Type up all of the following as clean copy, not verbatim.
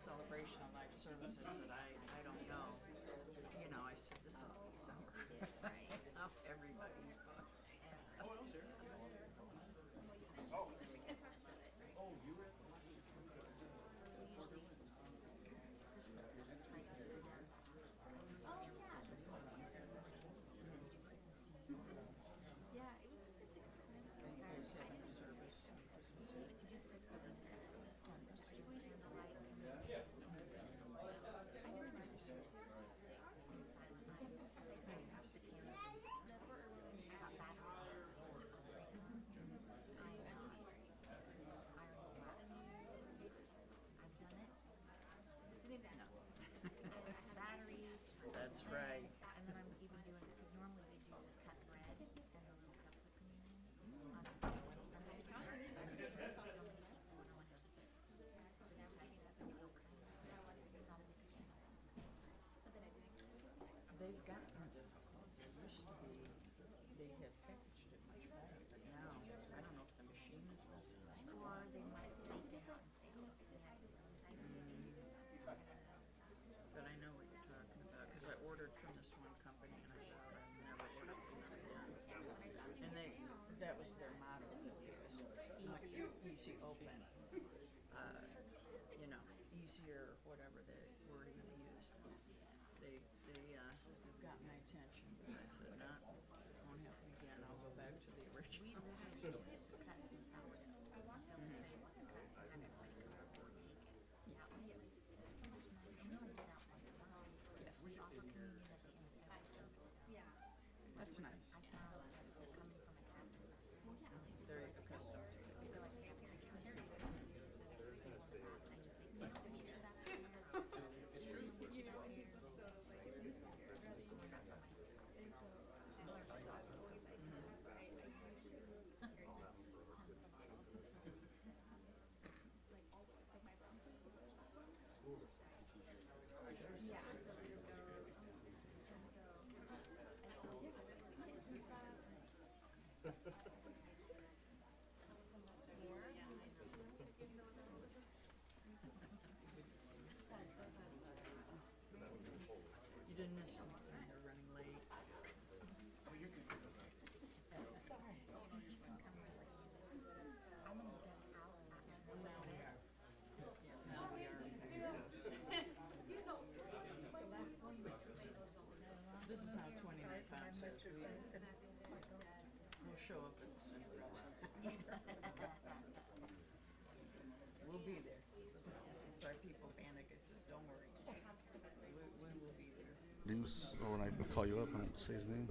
celebration of life services that I don't know. You know, I said, this is December. Now everybody's booked. That's right. And then I'm even doing it because normally they do cut bread and the little cups of communion on Sundays. So many people and I wonder if the typing is going to be overtime. Probably because they have those cuts. They've gotten difficult. There used to be, they had packaged it much better, but now, I don't know if the machine is messing up. Or they might leak it out and stay on the ice all the time. But I know what you're talking about, because I ordered from this one company and I thought I'd never order from them again. And that was their motto, easy open, you know, easier, whatever the wording they used. They've got my attention, but I said, no, won't happen again, I'll go back to the We original. literally just cut some sourdough. Cups and have it like or take it. Yeah, it's so much nicer. We only do that once a month. We offer communion at the end of every service. Yeah. That's nice. I found that they're coming from a Catholic. They're accustomed to it. They're like, yeah, here, carry it. So there's a table in the back, and I just say, you know, each of that there. It's true. You know, You didn't miss anything, they're running late. I'm gonna deck out Now we are. Yeah, now we are. This is how 29 pounds says we'll show up at the center. We'll be there. Sorry, people panic. I says, don't worry. We will be there. News, or when I call you up, I won't say his name.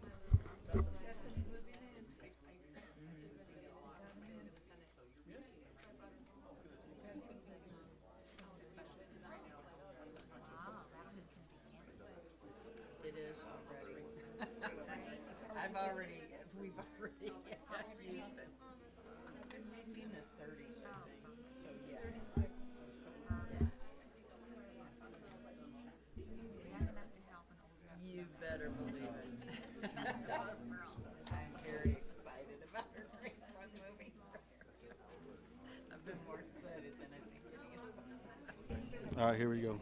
It is already. We've already used it. In his 30s, I think. So, yeah. young enough to help and old enough to You better believe it. I'm very excited about her grandson moving. I've been more excited than I think any of. All right, here we go.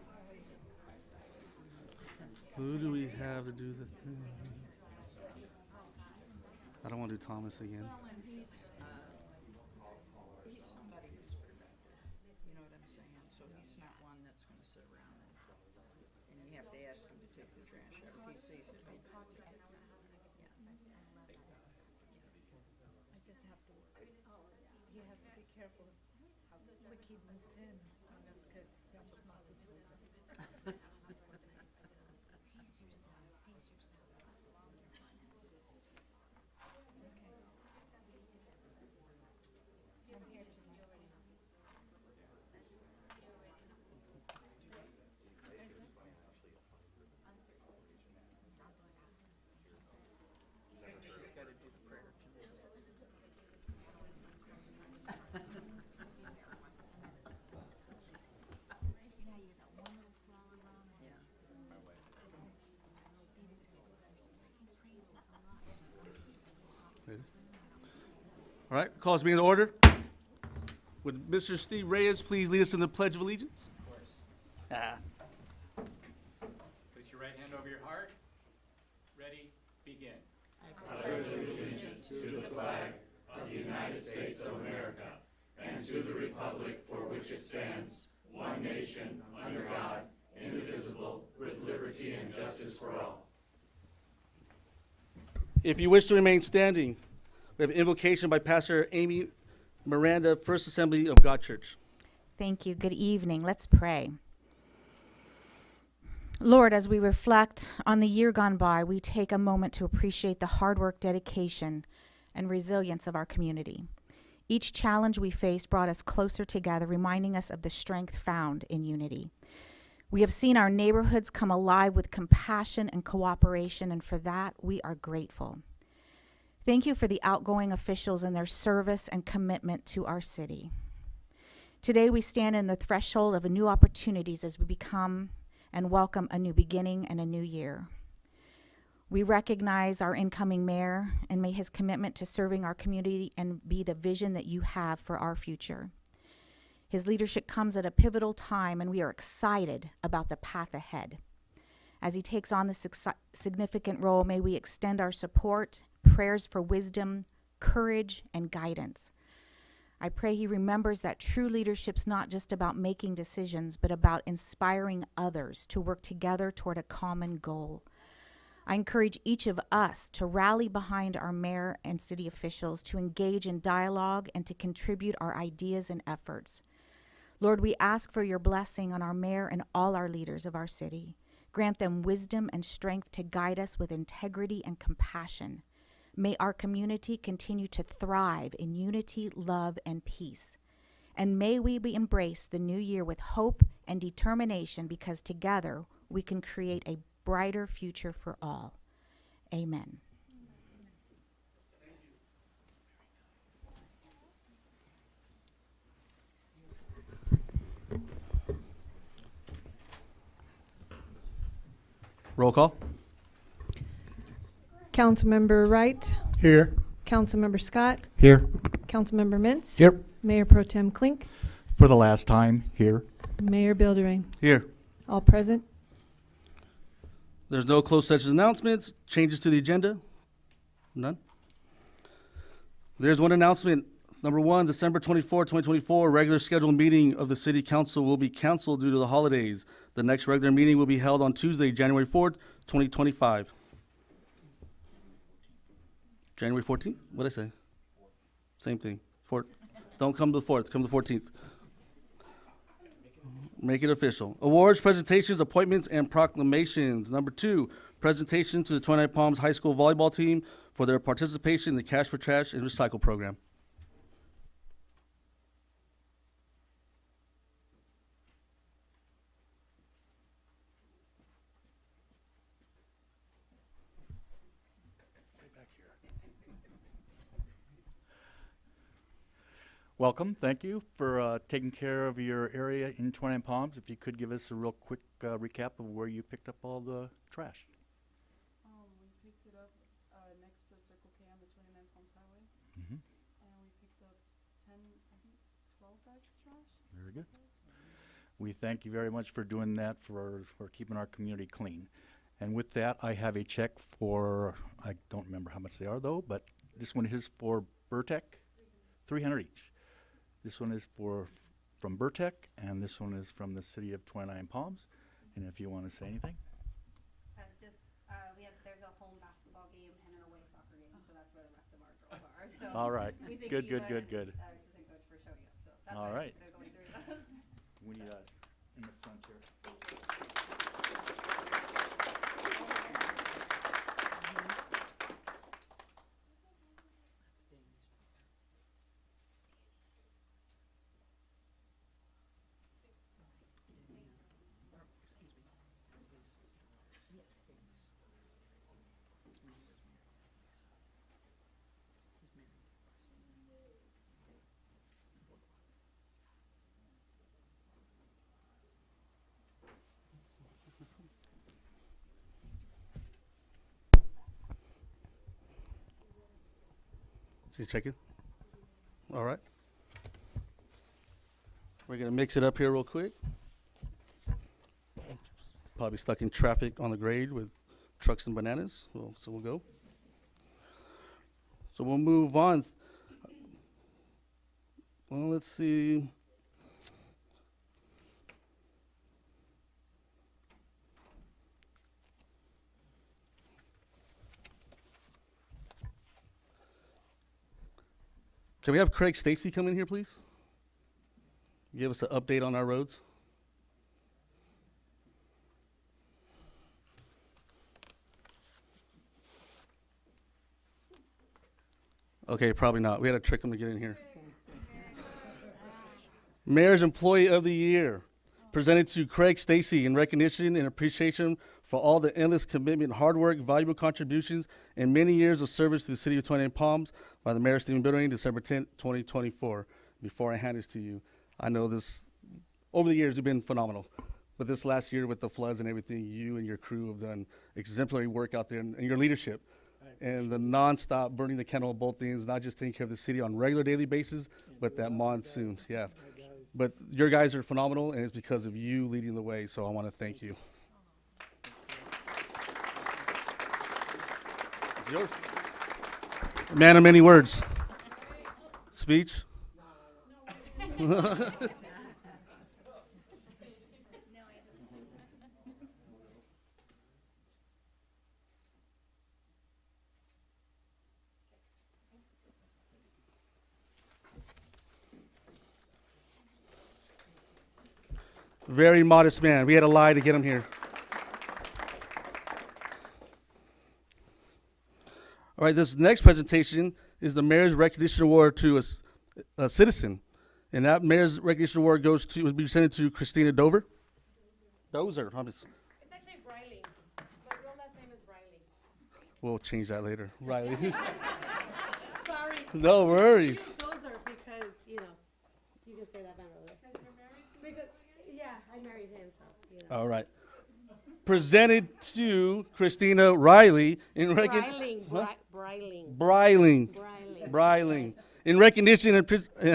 Who do we have to do the thing? I don't want to do Thomas again. Well, and he's somebody who's productive. You know what I'm saying? So he's not one that's going to sit around and you have to ask him to take the trash out. If he sees it, he'll call the expert. yeah. I just have to, he has to be careful how quick he moves in on us because he almost knocked us over. Pace yourself. Pace yourself. I'm here tonight. She's got to do the prayer tonight. You know, you get that one little swallow wrong. Yeah. David said, it seems like you pray this a lot. Ready? All right, calls being in order. Would Mr. Steve Reyes please lead us in the Pledge of Allegiance? Place your right hand over your heart. Ready, begin. If you wish to remain standing, we have an invocation by Pastor Amy Miranda, First Assembly of God Church. Thank you. Good evening. Let's pray. Lord, as we reflect on the year gone by, we take a moment to appreciate the hard work, dedication, and resilience of our community. Each challenge we faced brought us closer together, reminding us of the strength found in unity. We have seen our neighborhoods come alive with compassion and cooperation, and for that, we are grateful. Thank you for the outgoing officials and their service and commitment to our city. Today, we stand in the threshold of new opportunities as we become and welcome a new beginning and a new year. We recognize our incoming mayor, and may his commitment to serving our community and be the vision that you have for our future. His leadership comes at a pivotal time, and we are excited about the path ahead. As he takes on this significant role, may we extend our support, prayers for wisdom, courage, and guidance. I pray he remembers that true leadership's not just about making decisions, but about inspiring others to work together toward a common goal. I encourage each of us to rally behind our mayor and city officials, to engage in dialogue, and to contribute our ideas and efforts. Lord, we ask for your blessing on our mayor and all our leaders of our city. Grant them wisdom and strength to guide us with integrity and compassion. May our community continue to thrive in unity, love, and peace. And may we embrace the new year with hope and determination, because together we can create a brighter future for all. Amen. Roll call. Councilmember Wright, Here. Councilmember Scott, Here. Councilmember Mintz. Here. Mayor Pro Tem Klink, For the last time, here. Mayor Bilderain. Here. All present. There's no closed session announcements. Changes to the agenda? None. There's one announcement. Number one, December 24, 2024, regular scheduled meeting of the City Council will be canceled due to the holidays. The next regular meeting will be held on Tuesday, January 4th, 2025. January 14th? What'd I say? Same thing. Don't come to the 4th, come to the 14th. Make it official. Awards, presentations, appointments, and proclamations. Number two, presentation to the Twentynine Palms High School volleyball team for their participation in the Cash for Trash and Recycle program. Welcome. Thank you for taking care of your area in Twentynine Palms. If you could give us a real quick recap of where you picked up all the trash. We picked it up next to Circle K on the 29 Palms Highway. Mm-hmm. And we picked up 12 bags of trash. Very good. We thank you very much for doing that, for keeping our community clean. And with that, I have a check for, I don't remember how much they are though, but this one is for Burtec, 300 each. This one is from Burtec, and this one is from the city of Twentynine Palms. And if you want to say anything. There's a home basketball game and an away soccer game, so that's where the rest of our girls are. So All right. we think Good. assistant coach for showing up. So that's All why right. there's only 3 of us. We need in the front here. She's checking. All right. We're going to mix it up here real quick. probably stuck in traffic on the grade with trucks and bananas. Well, so we'll go. So we'll move on. Well, let's see. Can we have Craig Stacy come in here, please? Give us an update on our roads. Okay, probably not. We had to trick him to get in here. Mayor's Employee of the Year, presented to Craig Stacy in recognition and appreciation for all the endless commitment, hard work, valuable contributions, and many years of service to the city of Twentynine Palms by the Mayor Stephen Bilderain, December 10th, 2024. Before I hand this to you, I know this, over the years, you've been phenomenal. But this last year with the floods and everything, you and your crew have done exemplary work out there, and your leadership and the nonstop burning the candle on both things, not just taking care of the city on regular daily basis, but that monsoon, yeah. But your guys are phenomenal, and it's because of you leading the way, so I want to thank you. It's yours. Man of many words. Speech? Very modest man. We had to lie to get him here. All right, this next presentation is the Mayor's Recognition Award to a citizen. And that Mayor's Recognition Award will be presented to Christina Dover. Dozer. It's actually Briley. My real last name is Briley. We'll change that later. Riley. Sorry. No worries. Dozer because, you know, you can say that better. Because, yeah, I married him, so, you know. All right. Presented to Christina Riley in recognition. Bryling. In recognition and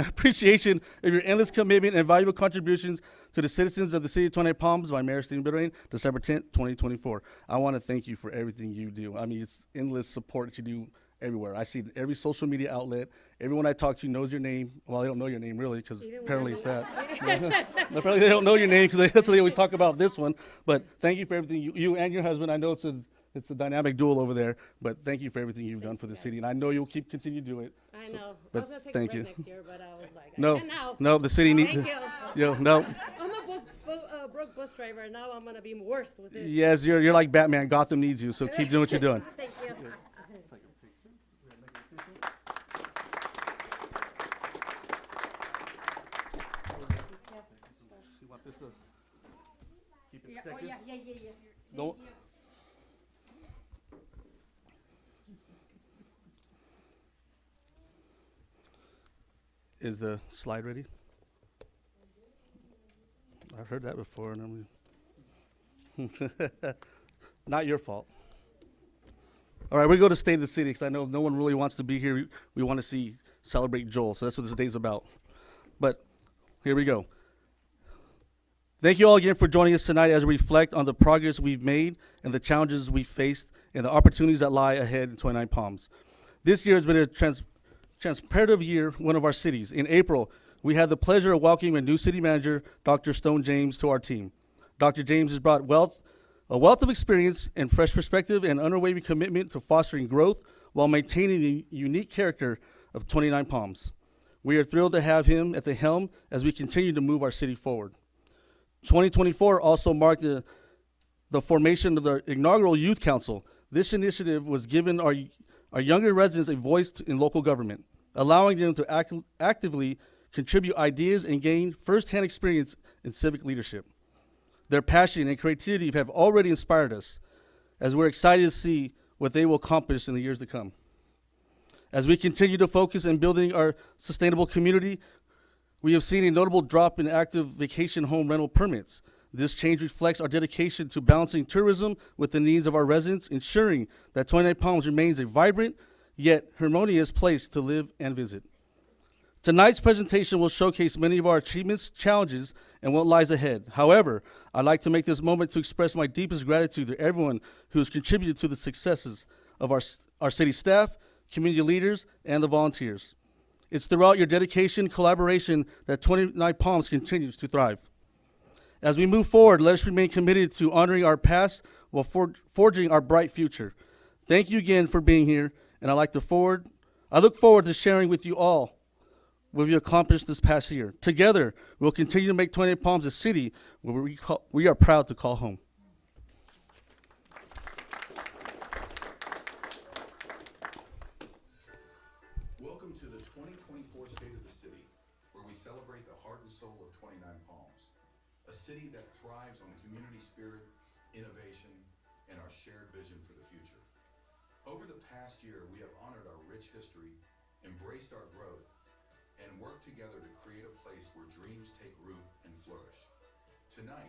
appreciation of your endless commitment and valuable contributions to the citizens of the city of Twentynine Palms by Mayor Stephen Bilderain, December 10th, 2024. I want to thank you for everything you do. I mean, it's endless support that you do everywhere. I see every social media outlet. Everyone I talk to knows your name. Well, they don't know your name really because apparently it's that. Apparently they don't know your name because that's what they always talk about this one. But thank you for everything you and your husband. I know it's a dynamic duel over there, but thank you for everything you've done for the city, and I know you'll continue to do it. I know. But I was going to take thank a you. break next year, but I was like, No, I can now. no, the city needs. Thank you. No. I'm a broke bus driver, and now I'm going to be worse with this. Yes, you're like Batman. Gotham needs you, so keep doing what you're doing. Thank you. You want this to keep it Yeah, oh, protected? yeah. Don't. Is the slide ready? I've heard that before, and I'm not your fault. All right, we go to State of the City because I know no one really wants to be here. We want to celebrate Joel, so that's what this day's about. But here we go. Thank you all again for joining us tonight as we reflect on the progress we've made and the challenges we faced and the opportunities that lie ahead in Twentynine Palms. This year has been a transparent year, one of our cities. In April, we had the pleasure of welcoming a new city manager, Dr. Stone James, to our team. Dr. James has brought a wealth of experience and fresh perspective and unwavering commitment to fostering growth while maintaining the unique character of Twentynine Palms. We are thrilled to have him at the helm as we continue to move our city forward. 2024 also marked the formation of the inaugural Youth Council. This initiative was given our younger residents a voice in local government, allowing them to actively contribute ideas and gain firsthand experience in civic leadership. Their passion and creativity have already inspired us, as we're excited to see what they will accomplish in the years to come. As we continue to focus on building our sustainable community, we have seen a notable drop in active vacation home rental permits. This change reflects our dedication to balancing tourism with the needs of our residents, ensuring that Twentynine Palms remains a vibrant yet harmonious place to live and visit. Tonight's presentation will showcase many of our achievements, challenges, and what lies ahead. However, I'd like to make this moment to express my deepest gratitude to everyone who has contributed to the successes of our city staff, community leaders, and the volunteers. It's throughout your dedication, collaboration that 29 Palms continues to thrive. As we move forward, let us remain committed to honoring our past while forging our bright future. Thank you again for being here, and I look forward to sharing with you all what we accomplished this past year. Together, we'll continue to make 28 Palms a city where we are proud to call home. Welcome to the 2024 State of the City, where we celebrate the heart and soul of 29 Palms, a city that thrives on community spirit, innovation, and our shared vision for the future. Over the past year, we have honored our rich history, embraced our growth, and worked together to create a place where dreams take root and flourish. Tonight,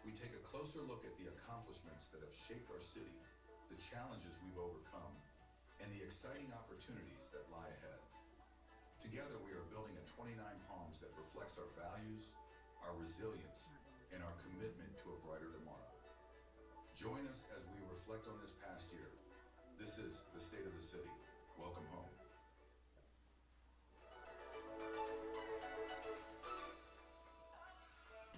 we take a closer look at the accomplishments that have shaped our city, the challenges we've overcome, and the exciting opportunities that lie ahead. Together, we are building a 29 Palms that reflects our values, our resilience, and our commitment to a brighter tomorrow. Join us as we reflect on this past year. This is the State of the City. Welcome home.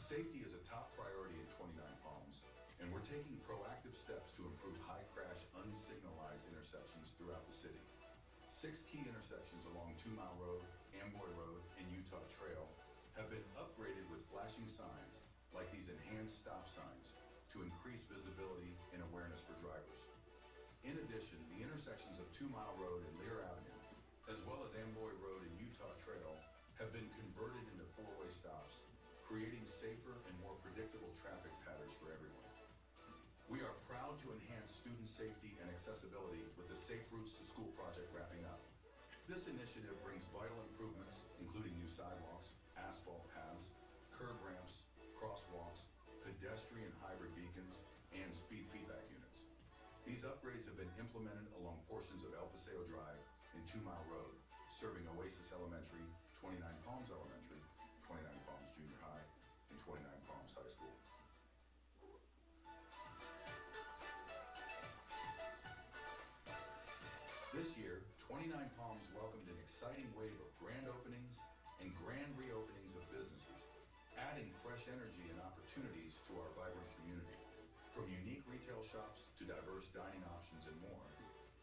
Safety is a top priority in 29 Palms, and we're taking proactive steps to improve high-crash, unsignalized intersections throughout the city. 6 key intersections along 2 Mile Road, Amboy Road, and Utah Trail have been upgraded with flashing signs like these enhanced stop signs to increase visibility and awareness for drivers. In addition, the intersections of 2 Mile Road and Lear Avenue, as well as Amboy Road and Utah Trail, have been converted into 4-way stops, creating safer and more predictable traffic patterns for everyone. We are proud to enhance student safety and accessibility with the Safe Routes to School project wrapping up. This initiative brings vital improvements, including new sidewalks, asphalt paths, curb ramps, crosswalks, pedestrian hybrid beacons, and speed feedback units. These upgrades have been implemented along portions of El Paseo Drive and 2 Mile Road, serving Oasis Elementary, 29 Palms Elementary, 29 Palms Junior High, and 29 Palms High School. This year, 29 Palms welcomed an exciting wave of grand openings and grand reopenings of businesses, adding fresh energy and opportunities to our vibrant community. From unique retail shops to diverse dining options and more,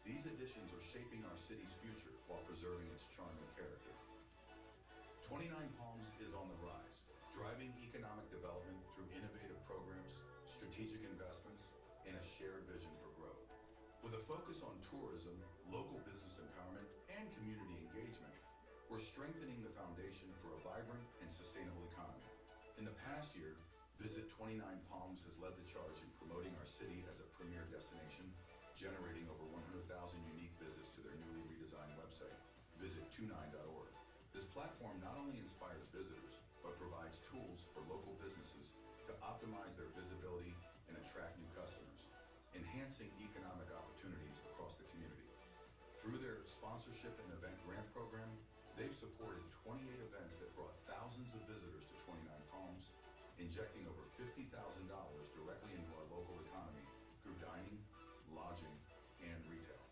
these additions are shaping our city's future while preserving its charm and character. 29 Palms is on the rise, driving economic development through innovative programs, strategic investments, and a shared vision for growth. With a focus on tourism, local business empowerment, and community engagement, we're strengthening the foundation for a vibrant and sustainable economy. In the past year, Visit 29 Palms has led the charge in promoting our city as a premier destination, generating over 100,000 unique visits to their newly redesigned website, visit29.org. This platform not only inspires visitors, but provides tools for local businesses to optimize their visibility and attract new customers, enhancing economic opportunities across the community. Through their sponsorship and event grant program, they've supported 28 events that brought thousands of visitors to 29 Palms, injecting over $50,000 directly into our local economy through dining, lodging, and retail.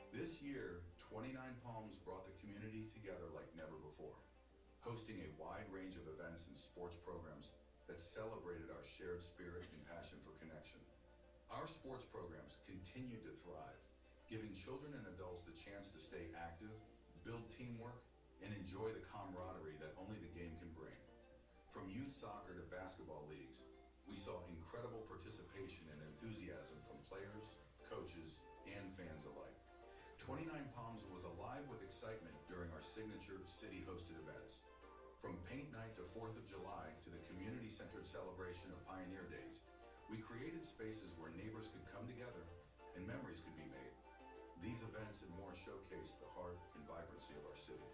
This year, 29 Palms brought the community together like never before, hosting a wide range of events and sports programs that celebrated our shared spirit and passion for connection. Our sports programs continued to thrive, giving children and adults the chance to stay active, build teamwork, and enjoy the camaraderie that only the game can bring. From youth soccer to basketball leagues, we saw incredible participation and enthusiasm from players, coaches, and fans alike. 29 Palms was alive with excitement during our signature city-hosted events. From Paint Night to 4th of July to the community-centered celebration of Pioneer Days, we created spaces where neighbors could come together and memories could be made. These events and more showcase the heart and vibrancy of our city.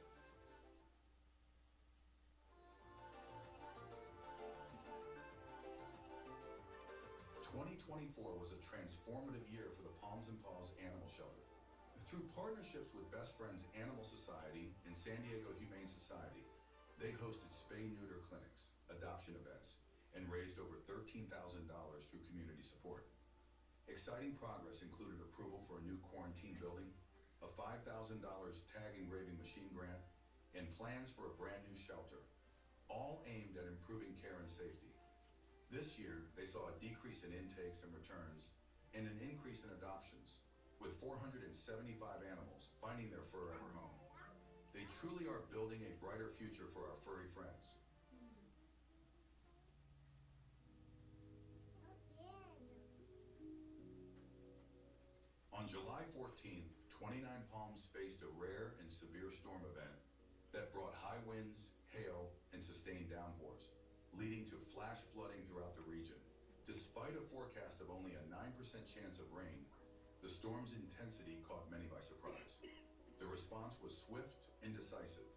2024 was a transformative year for the Palms and Paws Animal Shelter. Through partnerships with Best Friends Animal Society and San Diego Humane Society, they hosted spay-neuter clinics, adoption events, and raised over $13,000 through community support. Exciting progress included approval for a new quarantine building, a $5,000 tag engraving machine grant, and plans for a brand new shelter, all aimed at improving care and safety. This year, they saw a decrease in intakes and returns and an increase in adoptions, with 475 animals finding their forever home. They truly are building a brighter future for our furry friends. On July 14th, 29 Palms faced a rare and severe storm event that brought high winds, hail, and sustained downpours, leading to flash flooding throughout the region. Despite a forecast of only a 9% chance of rain, the storm's intensity caught many by surprise. The response was swift and decisive.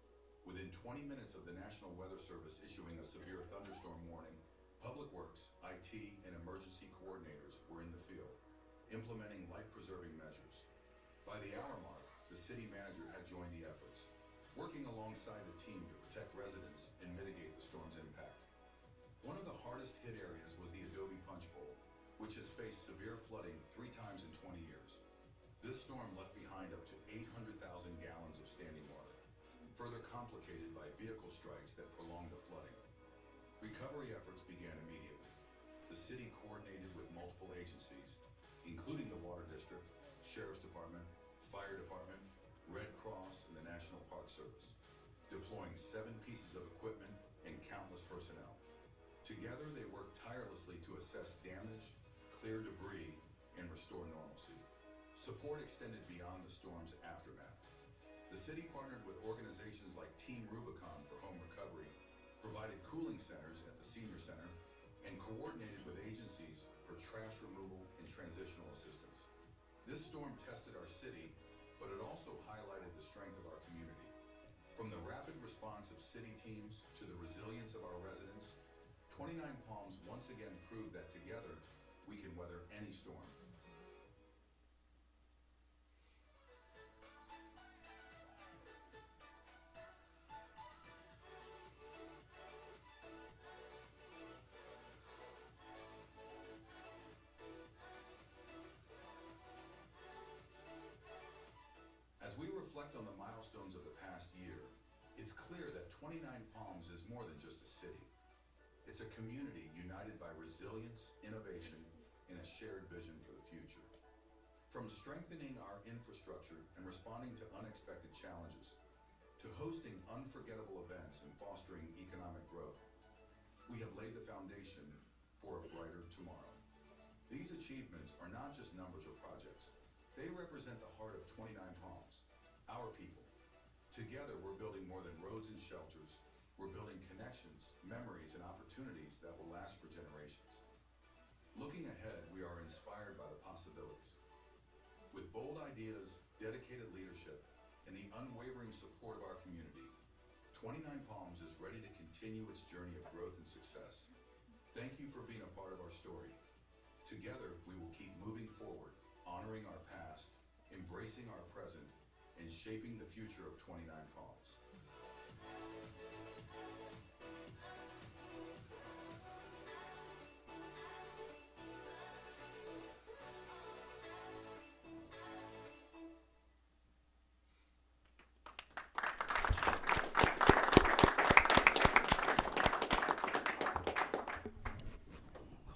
Within 20 minutes of the National Weather Service issuing a severe thunderstorm warning, Public Works, IT, and emergency coordinators were in the field, implementing life-preserving measures. By the hour mark, the city manager had joined the efforts, working alongside the team to protect residents and mitigate the storm's impact. One of the hardest hit areas was the Adobe Punch Bowl, which has faced severe flooding 3 times in 20 years. This storm left behind up to 800,000 gallons of standing water, further complicated by vehicle strikes that prolonged the flooding. Recovery efforts began immediately. The city coordinated with multiple agencies, including the Water District, Sheriff's Department, Fire Department, Red Cross, and the National Park Service, deploying 7 pieces of equipment and countless personnel. Together, they worked tirelessly to assess damage, clear debris, and restore normalcy. Support extended beyond the storm's aftermath. The city partnered with organizations like Team Rubicon for home recovery, provided cooling centers at the senior center, and coordinated with agencies for trash removal and transitional assistance. This storm tested our city, but it also highlighted the strength of our community. From the rapid response of city teams to the resilience of our residents, 29 Palms once again proved that together we can weather any storm. As we reflect on the milestones of the past year, it's clear that 29 Palms is more than just a city. It's a community united by resilience, innovation, and a shared vision for the future. From strengthening our infrastructure and responding to unexpected challenges, to hosting unforgettable events and fostering economic growth, we have laid the foundation for a brighter tomorrow. These achievements are not just numbers or projects. They represent the heart of 29 Palms, our people. Together, we're building more than roads and shelters. We're building connections, memories, and opportunities that will last for generations. Looking ahead, we are inspired by the possibilities. With bold ideas, dedicated leadership, and the unwavering support of our community, 29 Palms is ready to continue its journey of growth and success. Thank you for being a part of our story. Together, we will keep moving forward, honoring our past, embracing our present, and shaping the future of 29 Palms.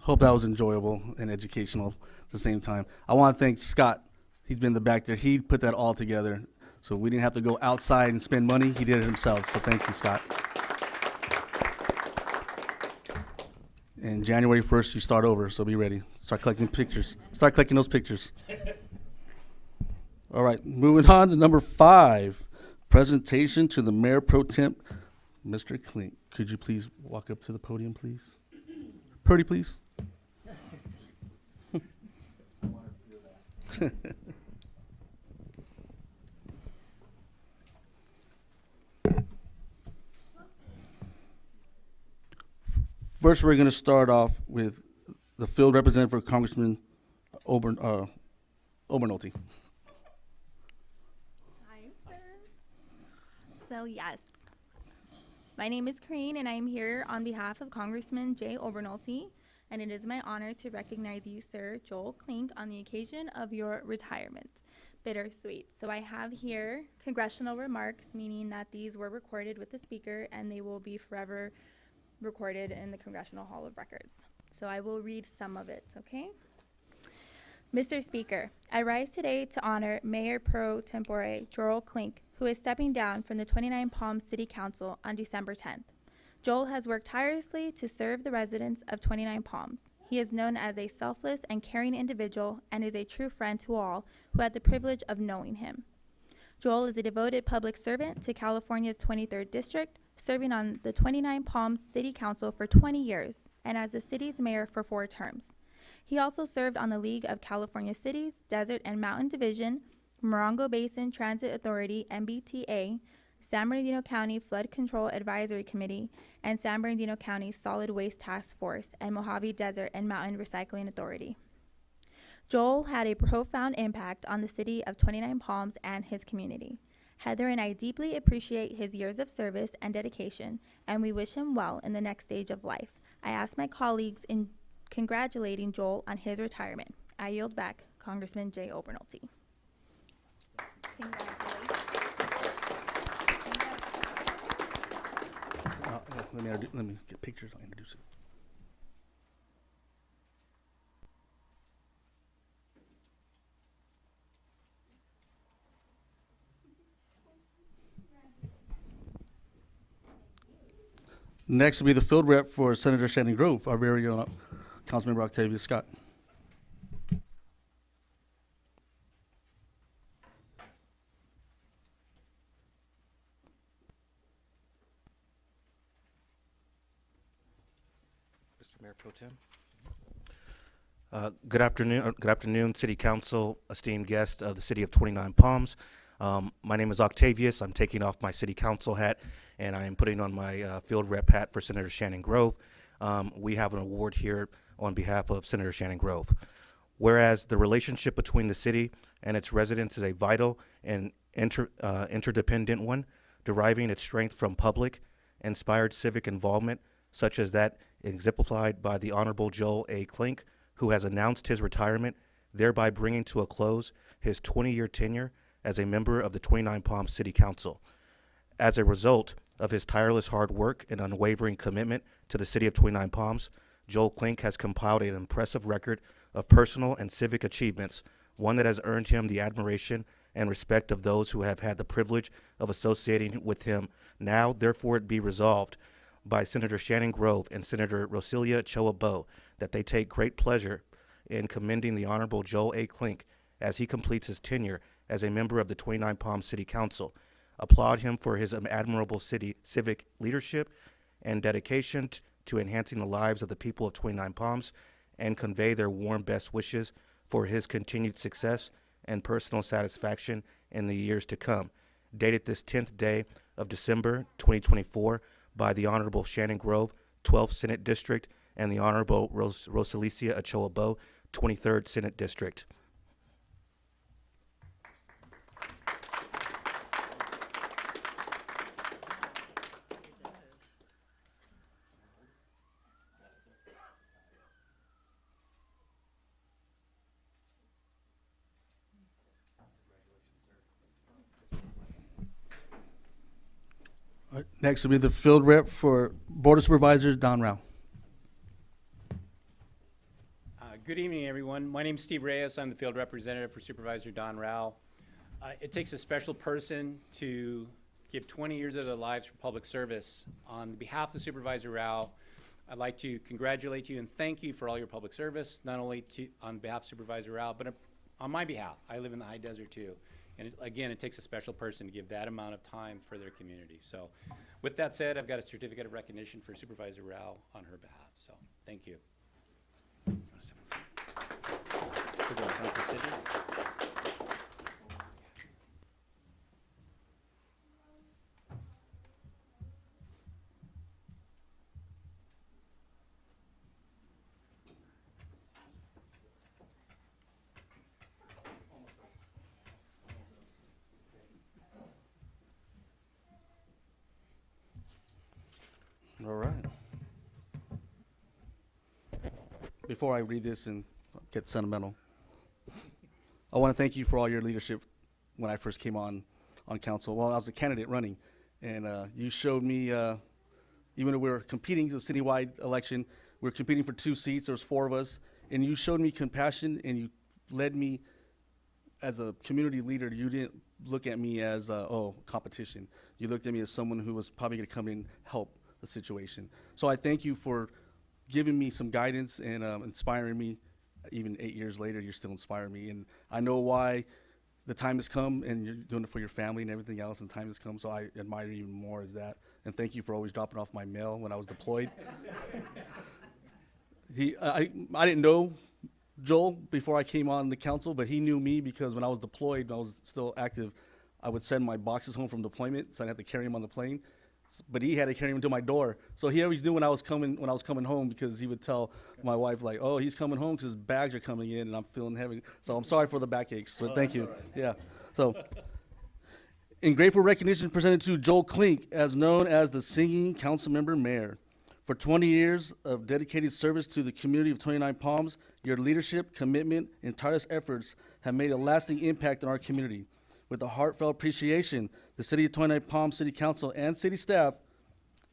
Hope that was enjoyable and educational at the same time. I want to thank Scott. He's been in the back there. He put that all together. So we didn't have to go outside and spend money. He did it himself. So thank you, Scott. And January 1st, you start over. So be ready. Start collecting pictures. Start collecting those pictures. All right. Moving on to number 5. Presentation to the Mayor Pro Temp, Mr. Klink. Could you please walk up to the podium, please? Purdy, please. First, we're going to start off with the field representative for Congressman Obernolte. Hi, sir. So yes, my name is Kareen, and I am here on behalf of Congressman Jay Obernolte, and it is my honor to recognize you, sir, Joel Klink, on the occasion of your retirement. Bittersweet. So I have here congressional remarks, meaning that these were recorded with the speaker, and they will be forever recorded in the Congressional Hall of Records. So I will read some of it, okay? Mr. Speaker, I rise today to honor Mayor Pro Tempore Joel Klink, who is stepping down from the 29 Palms City Council on December 10th. Joel has worked tirelessly to serve the residents of 29 Palms. He is known as a selfless and caring individual and is a true friend to all who had the privilege of knowing him. Joel is a devoted public servant to California's 23rd District, serving on the 29 Palms City Council for 20 years and as the city's mayor for 4 terms. He also served on the League of California Cities, Desert and Mountain Division, Morongo Basin Transit Authority, MBTA, San Bernardino County Flood Control Advisory Committee, and San Bernardino County Solid Waste Task Force and Mojave Desert and Mountain Recycling Authority. Joel had a profound impact on the city of 29 Palms and his community. Heather and I deeply appreciate his years of service and dedication, and we wish him well in the next stage of life. I ask my colleagues in congratulating Joel on his retirement. I yield back, Congressman Jay Obernolte. Congratulations. Let me get pictures. I'll introduce you. Next will be the field rep for Senator Shannon Grove, our very own Councilmember Octavia Scott. Mr. Mayor Pro Tem. Good afternoon, City Council, esteemed guests of the City of 29 Palms. My name is Octavius. I'm taking off my City Council hat, and I am putting on my field rep hat for Senator Shannon Grove. We have an award here on behalf of Senator Shannon Grove. Whereas the relationship between the city and its residents is a vital and interdependent one, deriving its strength from public, inspired civic involvement, such as that exemplified by the Honorable Joel A. Klink, who has announced his retirement, thereby bringing to a close his 20-year tenure as a member of the 29 Palms City Council. As a result of his tireless hard work and unwavering commitment to the City of 29 Palms, Joel Klink has compiled an impressive record of personal and civic achievements, one that has earned him the admiration and respect of those who have had the privilege of associating with him. Now, therefore, it be resolved by Senator Shannon Grove and Senator Roselia Choa-Bo that they take great pleasure in commending the Honorable Joel A. Klink as he completes his tenure as a member of the 29 Palms City Council. Applaud him for his admirable civic leadership and dedication to enhancing the lives of the people of 29 Palms, and convey their warm best wishes for his continued success and personal satisfaction in the years to come. Dated this 10th day of December 2024 by the Honorable Shannon Grove, 12th Senate District, and the Honorable Roselia Choa-Bo, 23rd Senate District. All right, next will be the field rep for Board of Supervisors, Don Rao. Good evening, everyone. My name is Steve Reyes. I'm the field representative for Supervisor Don Rao. It takes a special person to give 20 years of their lives for public service. On behalf of Supervisor Rao, I'd like to congratulate you and thank you for all your public service, not only on behalf of Supervisor Rao, but on my behalf. I live in the high desert too. And again, it takes a special person to give that amount of time for their community. So with that said, I've got a certificate of recognition for Supervisor Rao on her behalf. So thank you. before I read this and get sentimental, I want to thank you for all your leadership when I first came on council. Well, I was a candidate running, and you showed me, even though we were competing, it's a citywide election, we were competing for 2 seats, there was 4 of us, and you showed me compassion, and you led me as a community leader. You didn't look at me as, competition. You looked at me as someone who was probably going to come in and help the situation. So I thank you for giving me some guidance and inspiring me. Even 8 years later, you're still inspiring me. And I know why the time has come, and you're doing it for your family and everything else, and time has come, so I admire you even more as that. And thank you for always dropping off my mail when I was deployed. I didn't know Joel before I came on the council, but he knew me because when I was deployed, when I was still active, I would send my boxes home from deployment, so I'd have to carry them on the plane. But he had to carry them to my door. So he always knew when I was coming home, because he would tell my wife, like, oh, he's coming home because his bags are coming in and I'm feeling heavy. So I'm sorry for the backaches, but thank you. Yeah. So in grateful recognition presented to Joel Klink, as known as the Singing Councilmember Mayor. For 20 years of dedicated service to the community of 29 Palms, your leadership, commitment, and tireless efforts have made a lasting impact on our community. With a heartfelt appreciation, the City of 29 Palms City Council and city staff,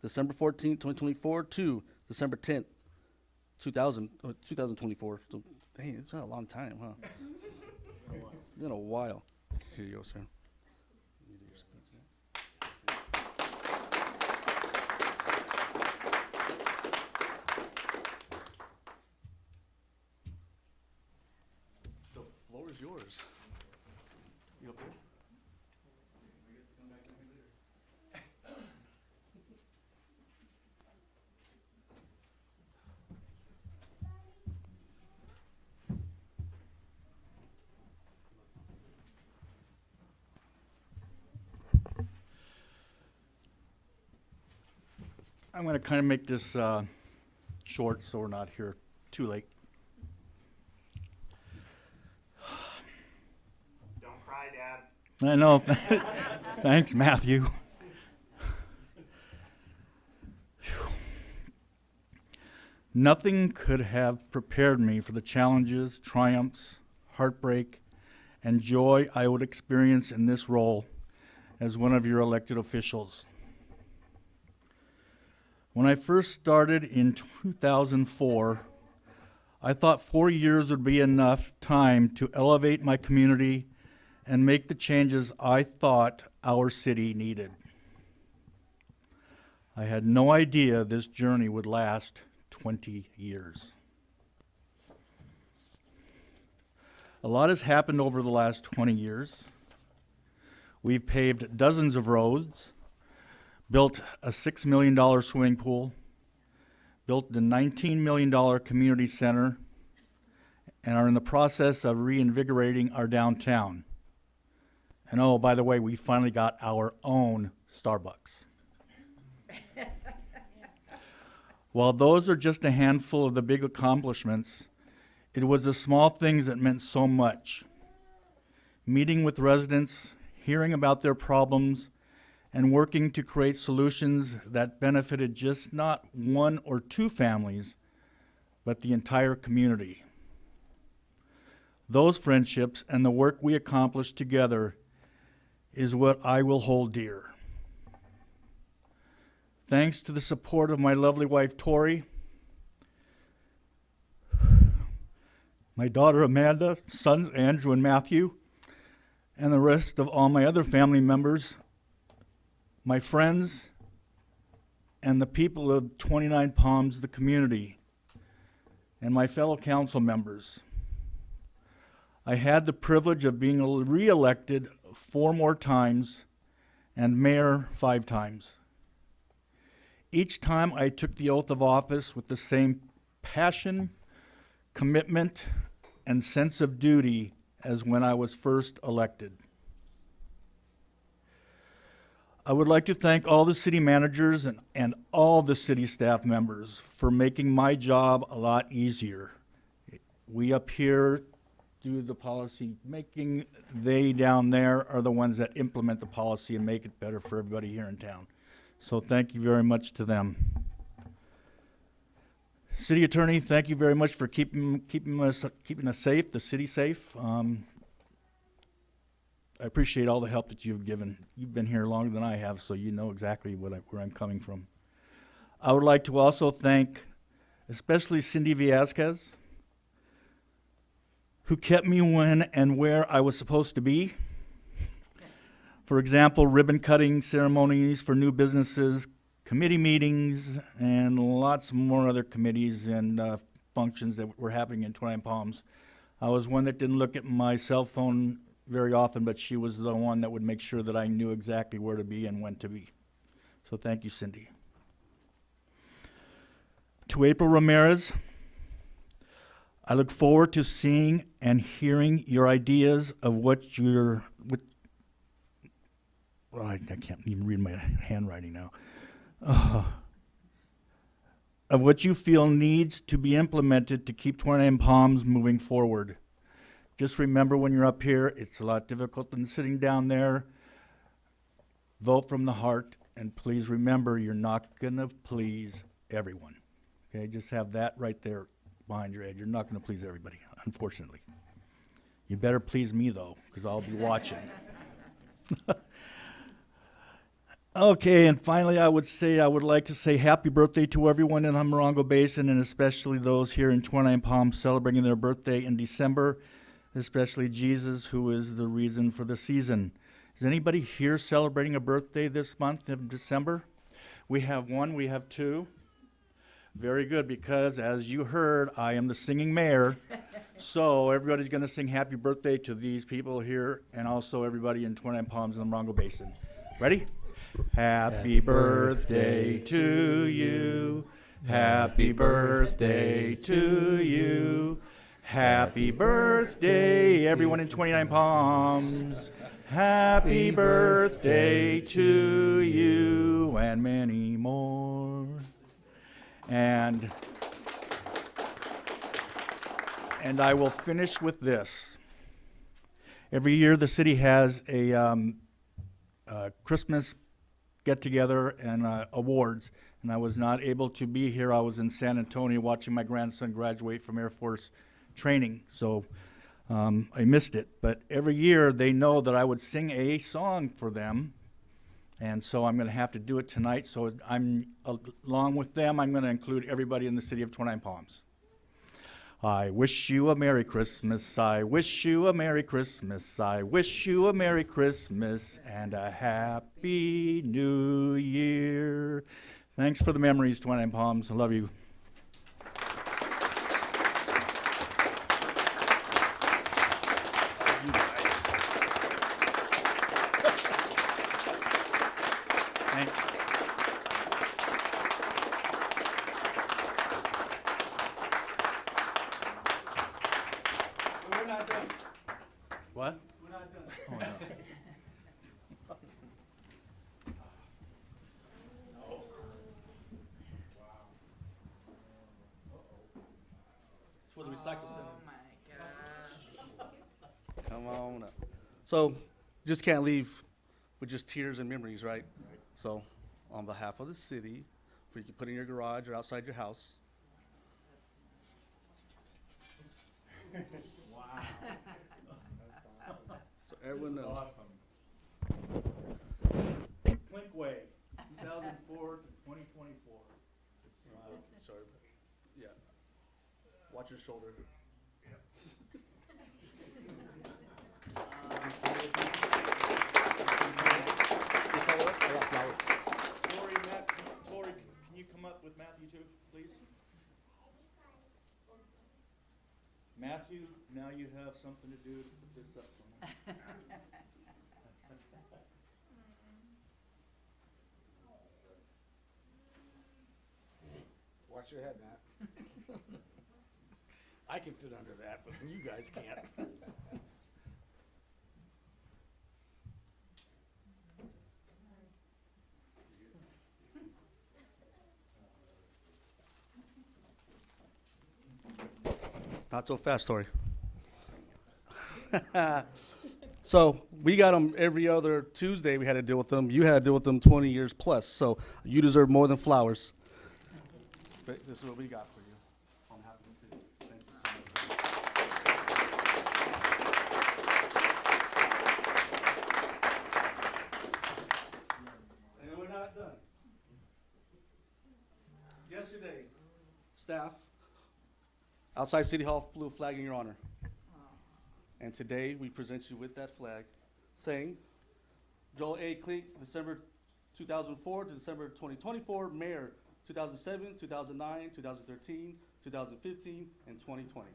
December 14, 2024 to December 10th, 2024. So, dang, it's been a long time, huh? It's been a while. Here you go, sir. The floor is yours. You up there? I'm going to kind of make this short so we're not here too late. Don't cry, Dad. I know. Thanks, Matthew. Nothing could have prepared me for the challenges, triumphs, heartbreak, and joy I would experience in this role as one of your elected officials. When I first started in 2004, I thought 4 years would be enough time to elevate my community and make the changes I thought our city needed. I had no idea this journey would last 20 years. A lot has happened over the last 20 years. We've paved dozens of roads, built a $6 million swimming pool, built the $19 million community center, and are in the process of reinvigorating our downtown. And oh, by the way, we finally got our own Starbucks. While those are just a handful of the big accomplishments, it was the small things that meant so much. Meeting with residents, hearing about their problems, and working to create solutions that benefited just not 1 or 2 families, but the entire community. Those friendships and the work we accomplished together is what I will hold dear. Thanks to the support of my lovely wife, Tori, my daughter, Amanda, sons, Andrew and Matthew, and the rest of all my other family members, my friends, and the people of 29 Palms, the community, and my fellow council members. I had the privilege of being re-elected 4 more times and mayor 5 times. Each time I took the oath of office with the same passion, commitment, and sense of duty as when I was first elected. I would like to thank all the city managers and all the city staff members for making my job a lot easier. We up here do the policy making, they down there are the ones that implement the policy and make it better for everybody here in town. So thank you very much to them. City Attorney, thank you very much for keeping us safe, the city safe. I appreciate all the help that you've given. You've been here longer than I have, so you know exactly where I'm coming from. I would like to also thank especially Cindy Viazquez, who kept me when and where I was supposed to be. For example, ribbon cutting ceremonies for new businesses, committee meetings, and lots more other committees and functions that were happening in 29 Palms. I was one that didn't look at my cell phone very often, but she was the one that would make sure that I knew exactly where to be and when to be. So thank you, Cindy. To April Ramirez, I look forward to seeing and hearing your ideas of what you're, well, I can't even read my handwriting now. Of what you feel needs to be implemented to keep 29 Palms moving forward. Just remember when you're up here, it's a lot difficult than sitting down there. Vote from the heart, and please remember you're not gonna please everyone. Okay, just have that right there behind your head. You're not gonna please everybody, unfortunately. You better please me though, because I'll be watching. Okay, and finally I would like to say happy birthday to everyone in the Morongo Basin, and especially those here in 29 Palms celebrating their birthday in December, especially Jesus, who is the reason for the season. Is anybody here celebrating a birthday this month in December? We have one, we have two. Very good, because as you heard, I am the singing mayor. So everybody's gonna sing happy birthday to these people here, and also everybody in 29 Palms and the Morongo Basin. Ready? Happy birthday to you. Happy birthday to you. Happy birthday, everyone in 29 Palms. Happy birthday to you, and many more. And I will finish with this. Every year the city has a Christmas get-together and awards, and I was not able to be here. I was in San Antonio watching my grandson graduate from Air Force training, so I missed it. But every year they know that I would sing a song for them, and so I'm going to have to do it tonight. So along with them, I'm going to include everybody in the city of 29 Palms. I wish you a Merry Christmas, I wish you a Merry Christmas, I wish you a Merry Christmas and a Happy New Year. Thanks for the memories, 29 Palms. I love you. What? We're not done. Oh, no. It's for the recycle center. Oh my gosh. Come on up. So, just can't leave with just tears and memories, right? So, on behalf of the city, for you can put in your garage or outside your house. Wow. So everyone knows. Awesome. Klink Waive, 2004 to 2024. Sorry. Yeah. Watch your shoulder. Tori, can you come up with Matthew too, please? Matthew, now you have something to do to put this up somewhere. Watch your head, Matt. I can fit under that, but you guys can't. Not so fast, Tori. So we got them every other Tuesday. We had to deal with them. You had to deal with them 20 years plus. So you deserve more than flowers. But this is what we got for you. Outside City Hall flew a flag in your honor. And today, we present you with that flag, saying, Joel A. Klink, December 2004 to December 2024, Mayor, 2007, 2009, 2013, 2015, and 2020.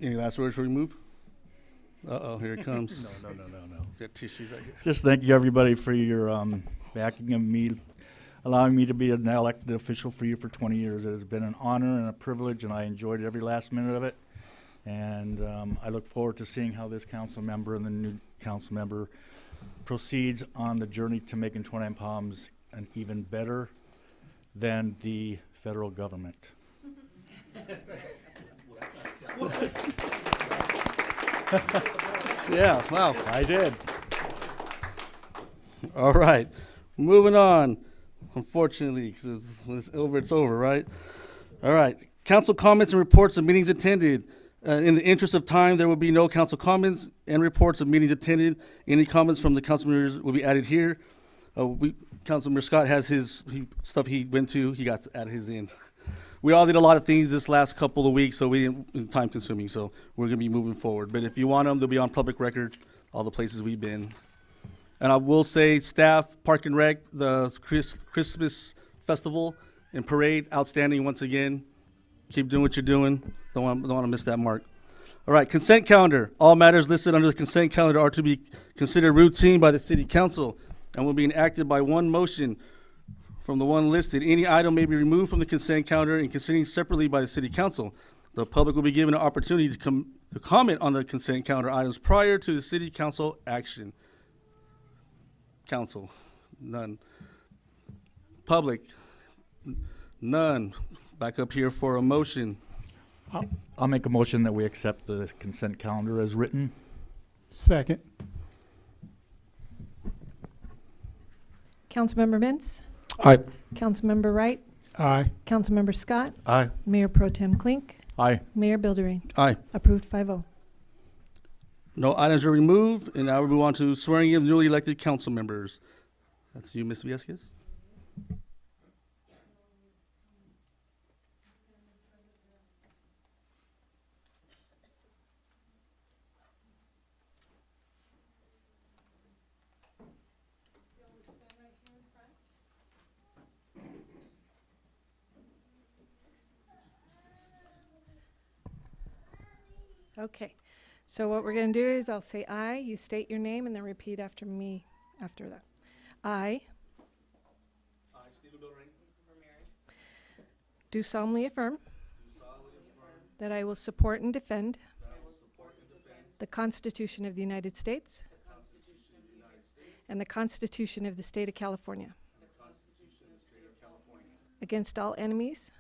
Any last words before we move? Uh-oh, here it comes. No. Got tissues right here. Just thank you, everybody, for your backing of me, allowing me to be an elected official for you for 20 years. It has been an honor and a privilege, and I enjoyed every last minute of it. And I look forward to seeing how this council member and the new council member proceeds on the journey to making 29 Palms an even better than the federal government. Yeah, wow. I did. All right, moving on. Unfortunately, 'cause it's over, right? All right, council comments and reports of meetings attended. In the interest of time, there will be no council comments and reports of meetings attended. Any comments from the council members will be added here. Councilmember Scott has his stuff he went to. He got to add his in. We all did a lot of things this last couple of weeks, so we didn't time consuming. So we're gonna be moving forward. But if you want them, they'll be on public record. All the places we've been. And I will say, staff, Park and Rec, the Christmas festival and parade, outstanding once again. Keep doing what you're doing. Don't want to miss that mark. All right, consent calendar. All matters listed under the consent calendar are to be considered routine by the city council and will be enacted by one motion from the one listed. Any item may be removed from the consent calendar and considered separately by the city council. The public will be given an opportunity to comment on the consent calendar items prior to the city council action. Council, none. Public, none. Back up here for a motion. I'll make a motion that we accept the consent calendar as written. Second. Councilmember Mintz, Aye. Councilmember Wright, Aye. Councilmember Scott, Aye. Mayor Pro Tem Klink, Aye. Mayor Bilderain. Aye. Approved 5-0. No items are removed, and now we move on to swearing in newly elected council members. That's you, Ms. Viescas. Okay, so what we're going to do is I'll say aye, you state your name, and then repeat after me after that. I do solemnly affirm that I will support and defend the Constitution of the United States and the Constitution of the State of California against all enemies,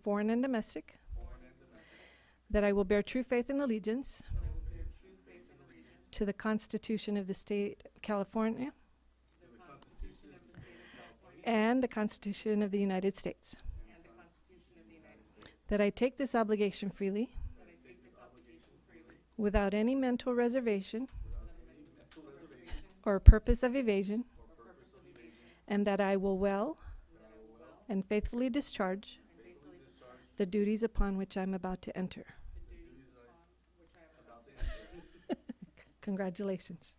foreign and domestic, that I will bear true faith and allegiance to the Constitution of the State of California and the Constitution of the United States. That I take this obligation freely without any mental reservation or purpose of evasion, and that I will well and faithfully discharge the duties upon which I'm about to enter. Congratulations.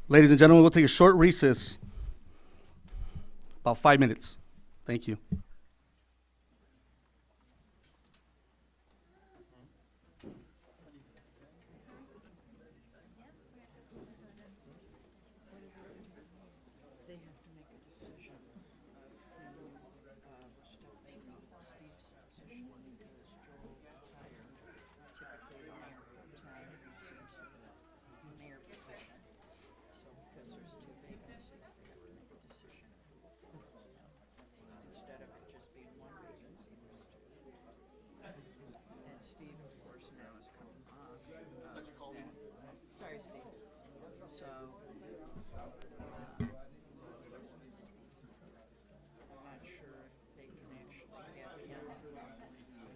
Ladies and gentlemen, we'll take a short recess, about 5 minutes. Thank you. They have to make a decision of who stepping off Steve's position because Joel retired. Typically, the mayor pro tem seems to the mayor position. So because there's two vacancies, they have to make a decision of who will fill those now. Instead of it just being one vacancy, there's two. And Steve, of course, now is coming off. Sorry, Steve. So. I'm not sure if they can actually have him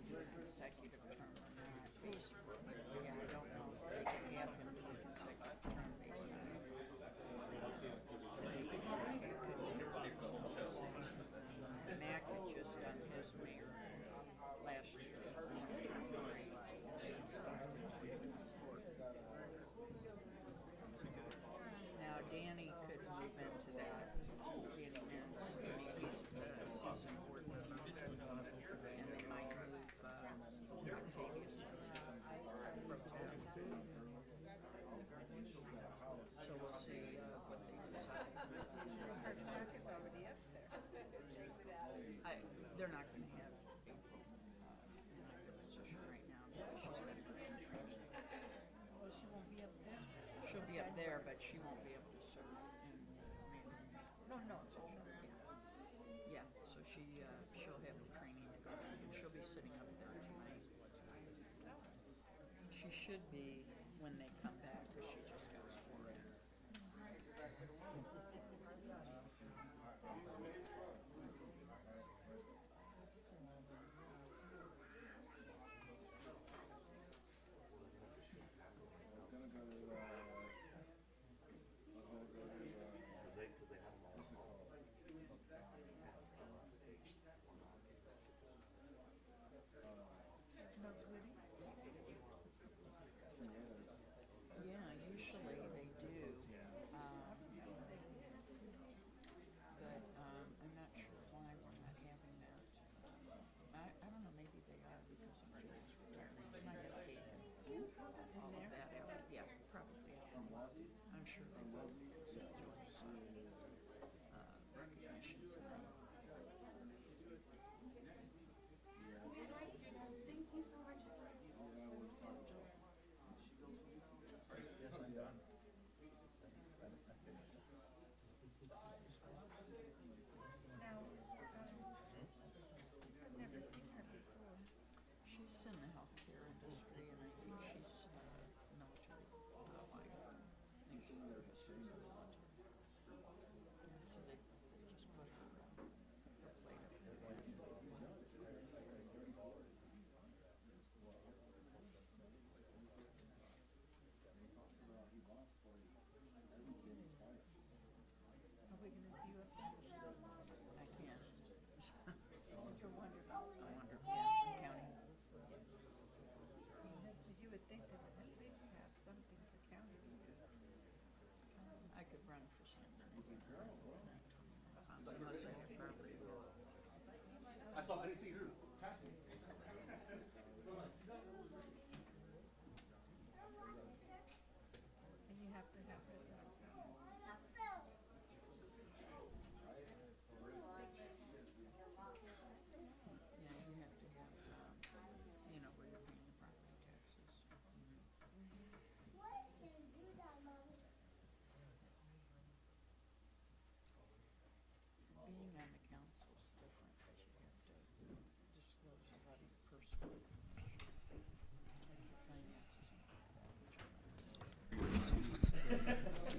do a consecutive term or not. Basically, yeah, I don't know if they can have him do a consecutive term based on it. Mac had just done his mayor last year. Now Danny could move into that. Danny Mintz, he's the season ordinance. And they might move Octavius pro tem. So we'll see what they decide. They're not going to have April in either position right now because she's been training. Well, she won't be up there. She'll be up there, but she won't be able to serve in May. No. Yeah, so she'll have the training to go, and she'll be sitting up there tonight. She should be when they come back, because she just got sworn in. Yeah, usually they do. But I'm not sure why we're not having that. I don't know, maybe they are because of Joel's retirement. They might have taken all of that out. Yeah, probably out. I'm sure they will because of Joel's recognition tonight. She's in the healthcare industry, and I think she's military wife. I think her husband's in the military. Yeah, so they just put her plate up there. Are we gonna see you up there? I can't. You're wonderful. I wonder, yeah, county. You would think they would at least have something for county because I could run for San Bernardino. Unless I have property. I didn't see her passing. And you have to have residence.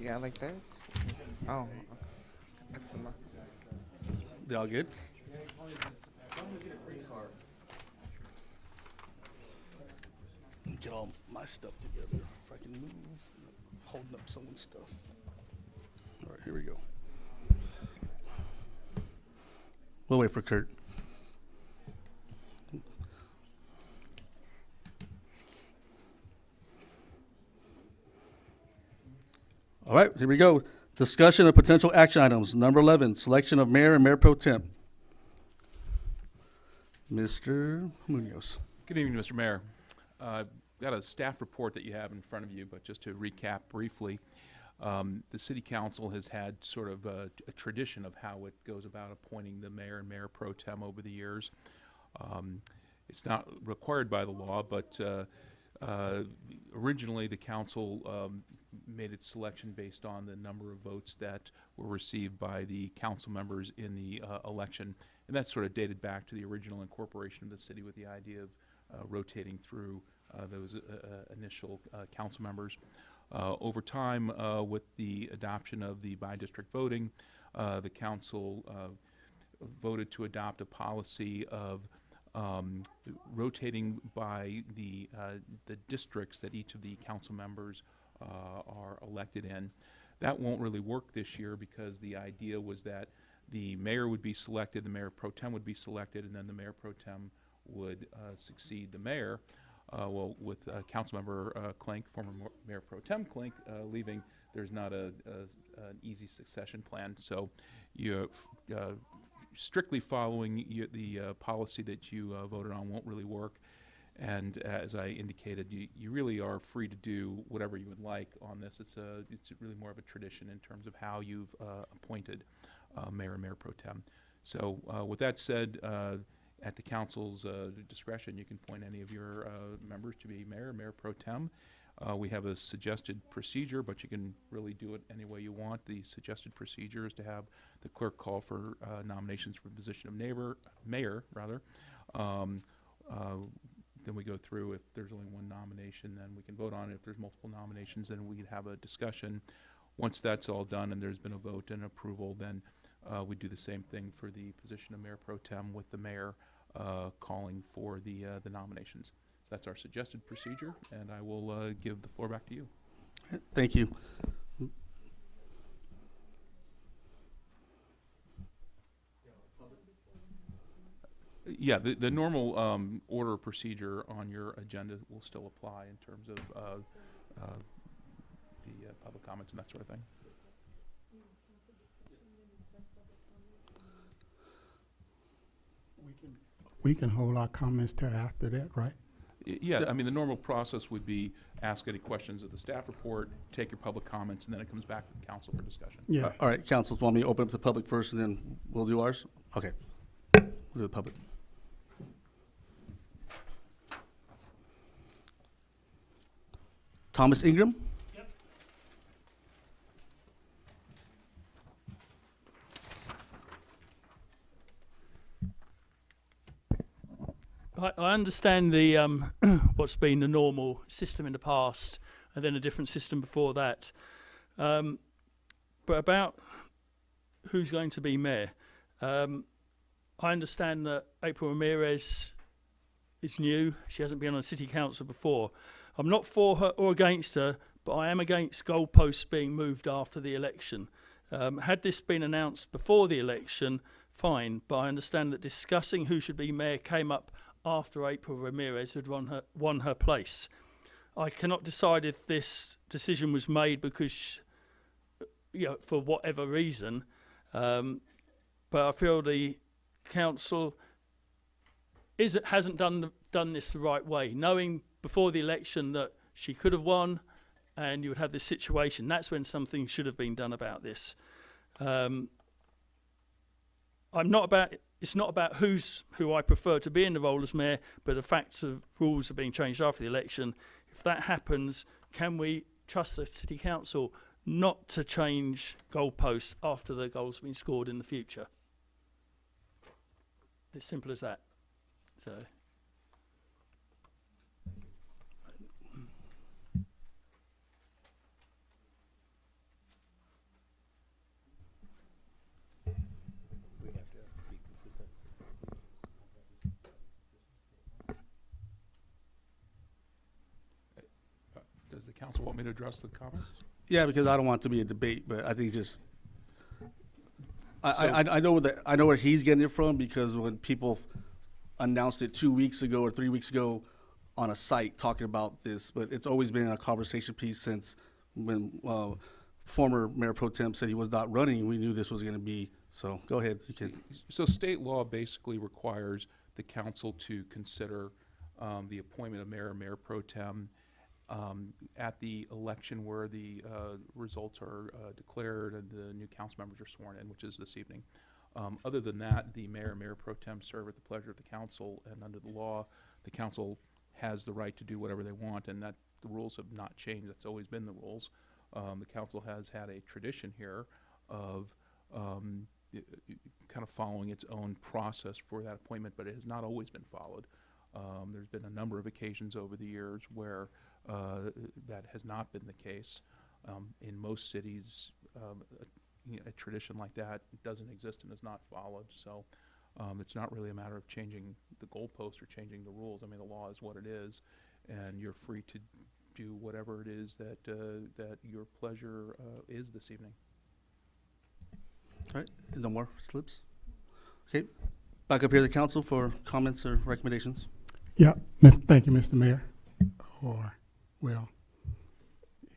Yeah, like this. Oh, that's the muscle. They all good? Get all my stuff together. If I can move, holding up someone's stuff. All right, here we go. We'll wait for Kurt. All right, here we go. Discussion of potential action items. Number 11, selection of mayor and mayor pro temp. Mr. Munoz. Good evening, Mr. Mayor. Got a staff report that you have in front of you, but just to recap briefly, the city council has had sort of a tradition of how it goes about appointing the mayor and mayor pro tem over the years. It's not required by the law, but originally the council made its selection based on the number of votes that were received by the council members in the election. And that sort of dated back to the original incorporation of the city with the idea of rotating through those initial council members. Over time, with the adoption of the by-district voting, the council voted to adopt a policy of rotating by the districts that each of the council members are elected in. That won't really work this year because the idea was that the mayor would be selected, the mayor pro tem would be selected, and then the mayor pro tem would succeed the mayor. Well, with Councilmember Klink, former Mayor Pro Tem Klink, leaving, there's not an easy succession plan. So you strictly following the policy that you voted on won't really work. And as I indicated, you really are free to do whatever you would like on this. It's really more of a tradition in terms of how you've appointed mayor and mayor pro tem. So with that said, at the council's discretion, you can appoint any of your members to be mayor, mayor pro tem. We have a suggested procedure, but you can really do it any way you want. The suggested procedure is to have the clerk call for nominations for the position of mayor. Then we go through. If there's only one nomination, then we can vote on it. If there's multiple nominations, then we have a discussion. Once that's all done and there's been a vote and approval, then we do the same thing for the position of mayor pro tem with the mayor calling for the nominations. So that's our suggested procedure, and I will give the floor back to you. Thank you. Yeah, the normal order of procedure on your agenda will still apply in terms of the public comments and that sort of thing. We can hold our comments till after that, right? Yeah, I mean, the normal process would be ask any questions of the staff report, take your public comments, and then it comes back to the council for discussion. Yeah. All right, council, want me to open up the public first and then we'll do ours? Okay. We'll do the public. Thomas Ingram? Yep. I understand the what's been the normal system in the past, and then a different system before that. But about who's going to be mayor, I understand that April Ramirez is new. She hasn't been on city council before. I'm not for her or against her, but I am against goalposts being moved after the election. Had this been announced before the election, fine, but I understand that discussing who should be mayor came up after April Ramirez had won her place. I cannot decide if this decision was made because, for whatever reason, but I feel the council hasn't done this the right way, knowing before the election that she could have won and you would have this situation. That's when something should have been done about this. It's not about who I prefer to be in the role as mayor, but the facts of rules are being changed after the election. If that happens, can we trust the city council not to change goalposts after the goals have been scored in the future? It's simple as that. So. Council want me to address the comments? Yeah, because I don't want it to be a debate, but I think just, I know where he's getting it from, because when people announced it 2 weeks ago or 3 weeks ago on a site talking about this, but it's always been a conversation piece since when former Mayor Pro Tem said he was not running. We knew this was going to be, so go ahead. You can. So state law basically requires the council to consider the appointment of mayor or mayor pro tem at the election where the results are declared and the new council members are sworn in, which is this evening. Other than that, the mayor and mayor pro tem serve at the pleasure of the council, and under the law, the council has the right to do whatever they want, and that the rules have not changed. That's always been the rules. The council has had a tradition here of kind of following its own process for that appointment, but it has not always been followed. There's been a number of occasions over the years where that has not been the case. In most cities, a tradition like that doesn't exist and is not followed. So it's not really a matter of changing the goalpost or changing the rules. I mean, the law is what it is, and you're free to do whatever it is that that your pleasure is this evening. All right, no more slips. Okay, back up here to the council for comments or recommendations. Yeah, thank you, Mr. Mayor. Or, well,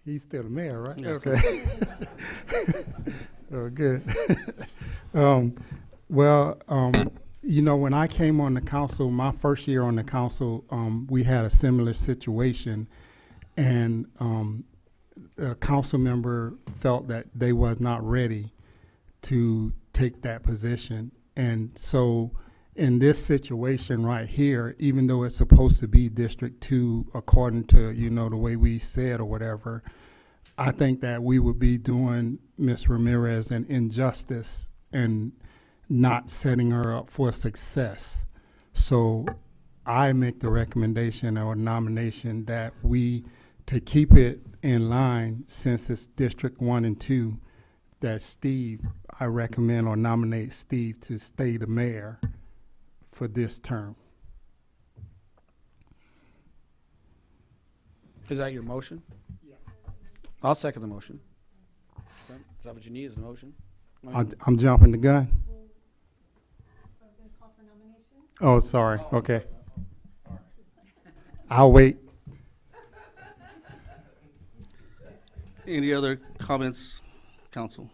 he's still the mayor, right? Yeah. Okay. Oh, good. You know, when I came on the council, my first year on the council, we had a similar situation, and a council member felt that they was not ready to take that position. And so in this situation right here, even though it's supposed to be District 2 according to, you know, the way we said or whatever, I think that we would be doing Ms. Ramirez an injustice and not setting her up for success. So I make the recommendation or nomination that to keep it in line, since it's District 1 and 2, that Steve, I recommend or nominate Steve to stay the mayor for this term. Is that your motion? Yeah. I'll second the motion. Is that what you need, is a motion? I'm jumping the gun. Oh, sorry. Okay. I'll wait. Any other comments, council?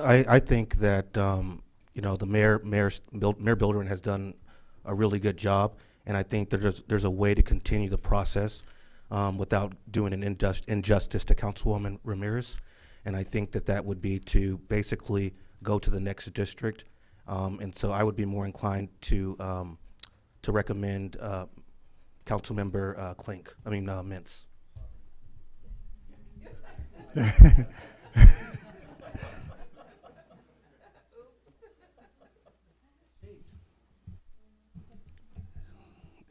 I think that you know, the Mayor Bilderain has done a really good job, and I think there's a way to continue the process without doing an injustice to Councilwoman Ramirez, and I think that would be to basically go to the next district, and so I would be more inclined to recommend Councilmember Klink. I mean Mintz.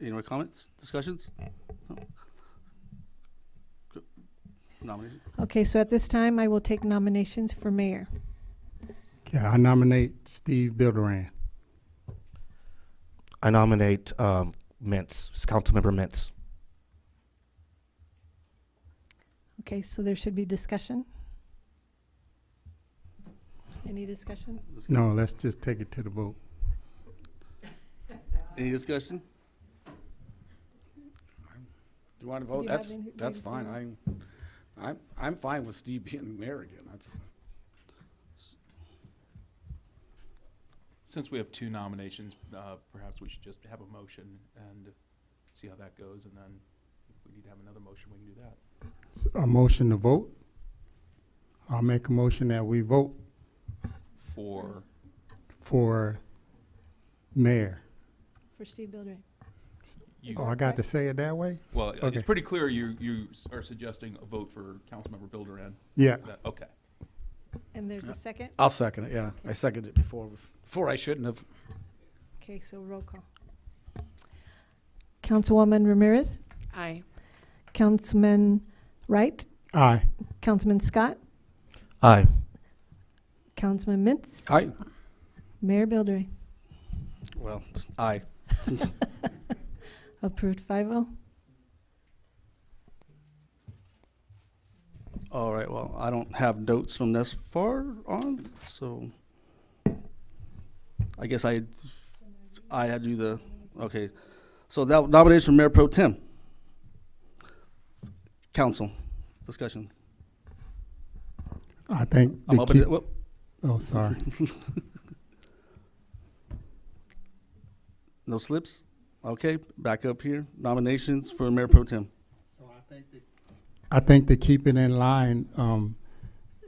Any more comments, discussions? No. Good. Nomination? Okay, so at this time, I will take nominations for mayor. Yeah, I nominate Steve Bilderain. I nominate Mintz, Councilmember Mintz. Okay, so there should be discussion. Any discussion? No, let's just take it to the vote. Any discussion? Do you want to vote? Do you have any- That's anything fine. I'm fine with Steve being the mayor again. That's. Since we have two nominations, perhaps we should just have a motion and see how that goes, and then if we need to have another motion, we can do that. A motion to vote. I'll make a motion that we vote for mayor. For Steve Bilderain. Oh, I got to say it that way? Well, Okay. it's pretty clear you are suggesting a vote for Councilmember Bilderain. Yeah. Okay. And there's a second? I'll second it, yeah. I seconded it before I shouldn't have. Okay, so roll call. Councilwoman Ramirez? Aye. Councilman Wright? Aye. Councilman Scott? Aye. Councilman Mintz? Aye. Mayor Bilderain? well, aye. Approved 5-0. All right, well, I don't have notes from this far on, so I guess I had to do the, okay. So that nomination for Mayor Pro Tem. Council, discussion. I think. I'm open to, Oh, sorry. No slips? Okay, back up here. Nominations for Mayor Pro Tem. I think to keep it in line,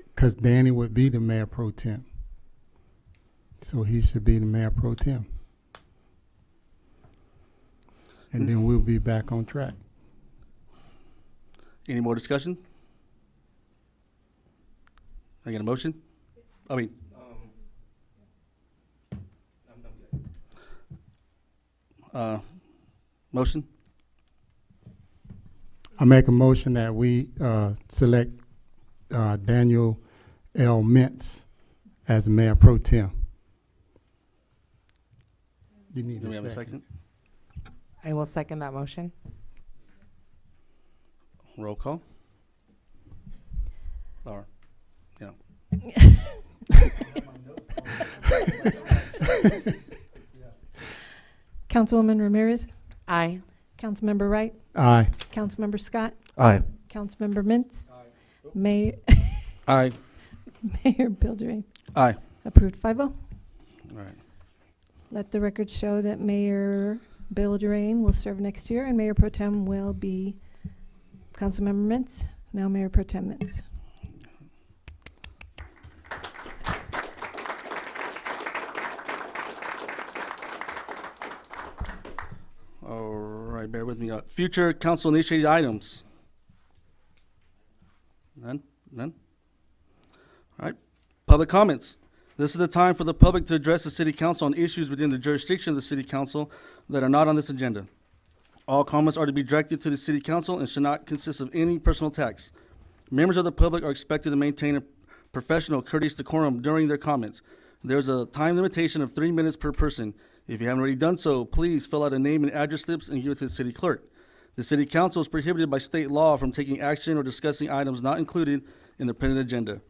because Danny would be the Mayor Pro Tem. So he should be the Mayor Pro Tem. And then we'll be back on track. Any more discussion? I get a motion? I mean, motion? I make a motion that we select Daniel L. Mintz as Mayor Pro Tem. You need Do we have a second? I will second that motion. Roll call? Or, you know. Councilwoman Ramirez, Aye. Councilmember Wright, Aye. Councilmember Scott, Aye. Councilmember Mintz, Mayor Aye. Mayor Bilderain. Aye. Approved 5-0. All right. Let the record show that Mayor Bilderain will serve next year, and Mayor Pro Tem will be Councilmember Mintz, now Mayor Pro Tem Mintz. All right, bear with me. Future council initiated items. None? None? All right. Public comments. This is the time for the public to address the city council on issues within the jurisdiction of the city council that are not on this agenda. All comments are to be directed to the city council and should not consist of any personal attacks. Members of the public are expected to maintain a professional, courteous decorum during their comments. There's a time limitation of 3 minutes per person. If you haven't already done so, please fill out a name and address slips and give it to the city clerk. The city council is prohibited by state law from taking action or discussing items not included in the printed agenda.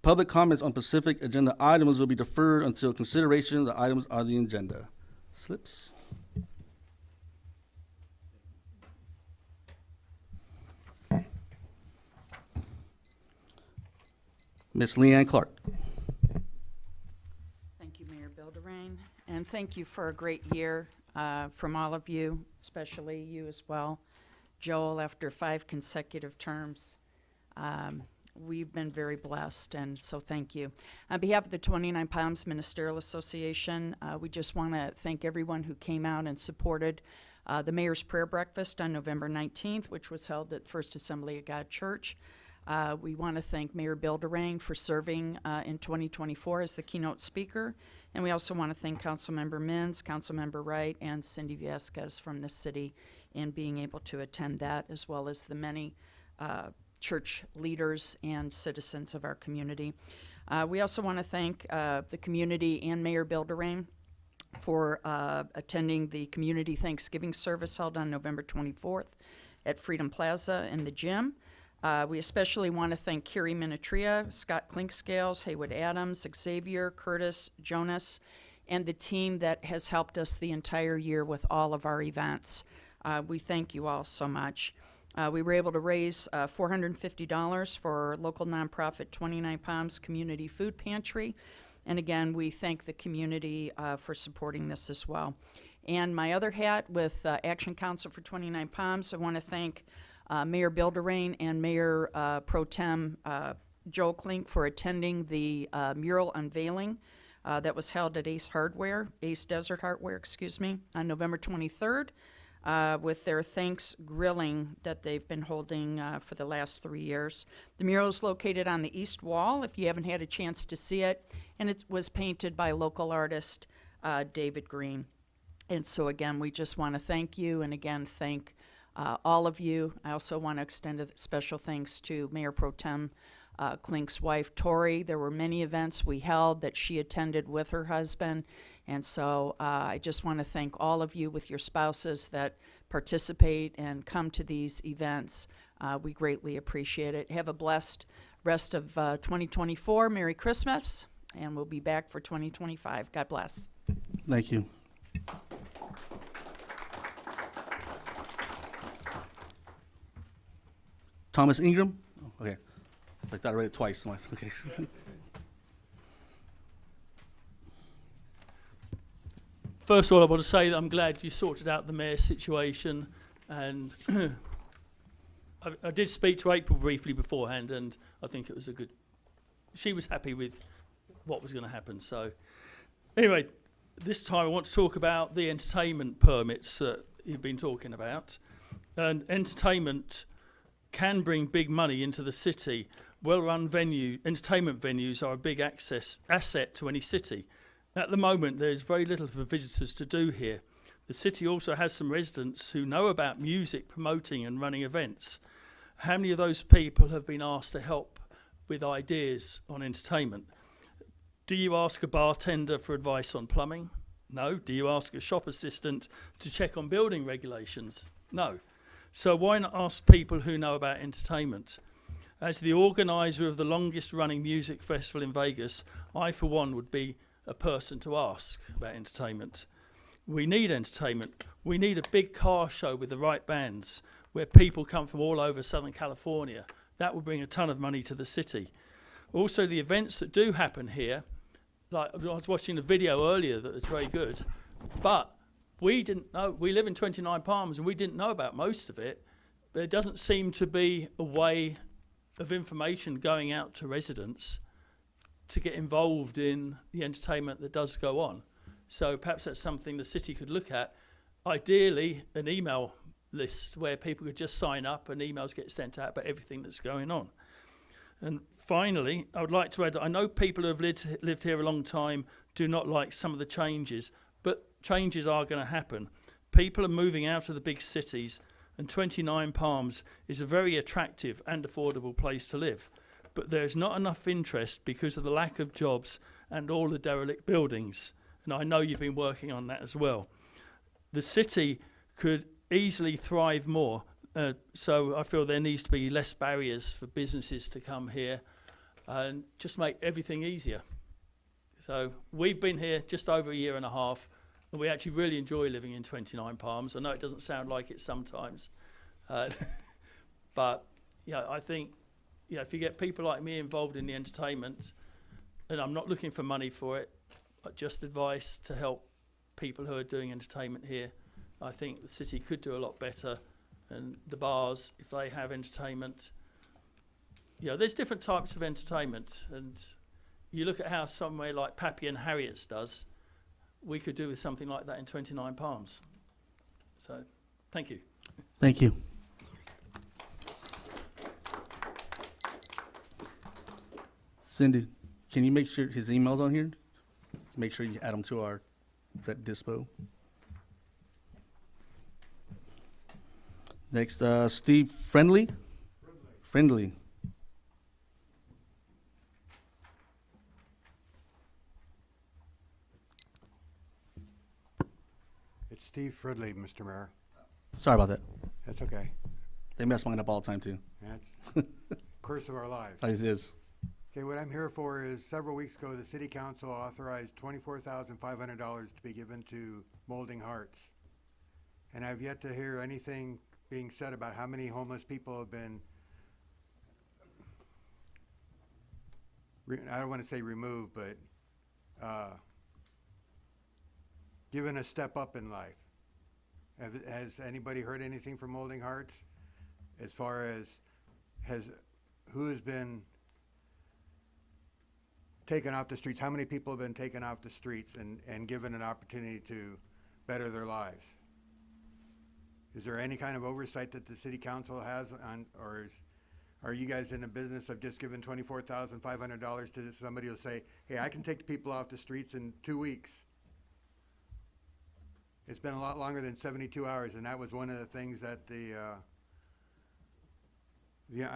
Public comments on specific agenda items will be deferred until consideration of the items on the agenda. Slips. Miss Leanne Clark. Thank you, Mayor Bilderain, and thank you for a great year from all of you, especially you as well. Joel, after 5 consecutive terms, we've been very blessed, and so thank you. On behalf of the 29 Palms Ministerial Association, we just want to thank everyone who came out and supported the Mayor's Prayer Breakfast on November 19th, which was held at First Assembly of God Church. We want to thank Mayor Bilderain for serving in 2024 as the keynote speaker. And we also want to thank Councilmember Mintz, Councilmember Wright, and Cindy Vasquez from the city in being able to attend that, as well as the many church leaders and citizens of our community. We also want to thank the community and Mayor Bilderain for attending the community Thanksgiving service held on November 24th at Freedom Plaza in the gym. We especially want to thank Carrie Minatria, Scott Klink Scales, Haywood Adams, Xavier, Curtis, Jonas, and the team that has helped us the entire year with all of our events. We thank you all so much. We were able to raise $450 for local nonprofit 29 Palms Community Food Pantry. And again, we thank the community for supporting this as well. And my other hat with Action Council for 29 Palms, I want to thank Mayor Bilderain and Mayor Pro Tem Joel Klink for attending the mural unveiling that was held at Ace Desert Hardware, on November 23rd. With their Thanks Grilling that they've been holding for the last 3 years. The mural is located on the east wall, if you haven't had a chance to see it, and it was painted by local artist David Green. And so again, we just want to thank you, and again, thank all of you. I also want to extend a special thanks to Mayor Pro Tem Klink's wife, Tori. There were many events we held that she attended with her husband, And so I just want to thank all of you with your spouses that participate and come to these events. We greatly appreciate it. Have a blessed rest of 2024. Merry Christmas, and we'll be back for 2025. God bless. Thank you. Thomas Ingram? Oh, okay. I thought I read it twice. Okay. First of all, I want to say that I'm glad you sorted out the mayor's situation, and I did speak to April briefly beforehand, and I think it was a good. She was happy with what was going to happen. So, anyway, this time I want to talk about the entertainment permits that you've been talking about, and entertainment can bring big money into the city. Well-run entertainment venues are a big asset to any city. At the moment, there's very little for visitors to do here. The city also has some residents who know about music, promoting and running events. How many of those people have been asked to help with ideas on entertainment? Do you ask a bartender for advice on plumbing? No. Do you ask a shop assistant to check on building regulations? No. So why not ask people who know about entertainment? As the organizer of the longest running music festival in Vegas, I for one would be a person to ask about entertainment. We need entertainment. We need a big car show with the right bands where people come from all over Southern California. That would bring a ton of money to the city. Also, the events that do happen here, like I was watching a video earlier that was very good, but we didn't know. We live in 29 Palms and we didn't know about most of it. There doesn't seem to be a way of information going out to residents to get involved in the entertainment that does go on. So perhaps that's something the city could look at. Ideally, an email list where people could just sign up and emails get sent out about everything that's going on. And finally, I would like to add that I know people who have lived here a long time do not like some of the changes, but changes are going to happen. People are moving out of the big cities, and 29 Palms is a very attractive and affordable place to live. But there's not enough interest because of the lack of jobs and all the derelict buildings. And I know you've been working on that as well. The city could easily thrive more. So I feel there needs to be less barriers for businesses to come here and just make everything easier. So we've been here just over a year and a half, and we actually really enjoy living in 29 Palms. I know it doesn't sound like it sometimes, but yeah, I think if you get people like me involved in the entertainment, and I'm not looking for money for it, but just advice to help people who are doing entertainment here, I think the city could do a lot better. And the bars, if they have entertainment, there's different types of entertainment, and you look at how somewhere like Pappy and Harriet's does, we could do with something like that in 29 Palms. So, thank you. Thank you. Cindy, can you make sure his email's on here? Make sure you add them to that dispo. Next, Steve Friendly. Friendly. It's Steve Fridley, Mr. Mayor. Sorry about that. That's okay. They mess mine up all the time, too. That's curse of our lives. It is. Okay, what I'm here for is several weeks ago, the city council authorized $24,500 to be given to Molding Hearts. And I've yet to hear anything being said about how many homeless people have been, I don't want to say removed, but given a step up in life. Has anybody heard anything from Molding Hearts as far as who has been taken off the streets? How many people have been taken off the streets and given an opportunity to better their lives? Is there any kind of oversight that the city council has on, or are you guys in the business of just giving $24,500 to somebody who'll say, hey, I can take the people off the streets in 2 weeks? It's been a lot longer than 72 hours, and that was one of the things that I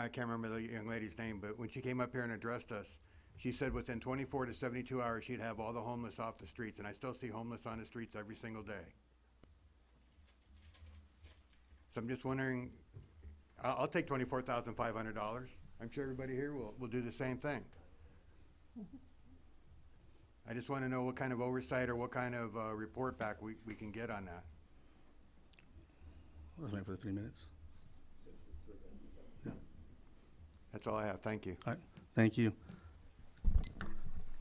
can't remember the young lady's name, but when she came up here and addressed us, she said within 24 to 72 hours, she'd have all the homeless off the streets, and I still see homeless on the streets every single day. So I'm just wondering, I'll take $24,500. I'm sure everybody here will do the same thing. I just want to know what kind of oversight or what kind of report back we can get on that. Let's wait for the 3 minutes. Yeah. That's all I have. Thank you. All right, thank you.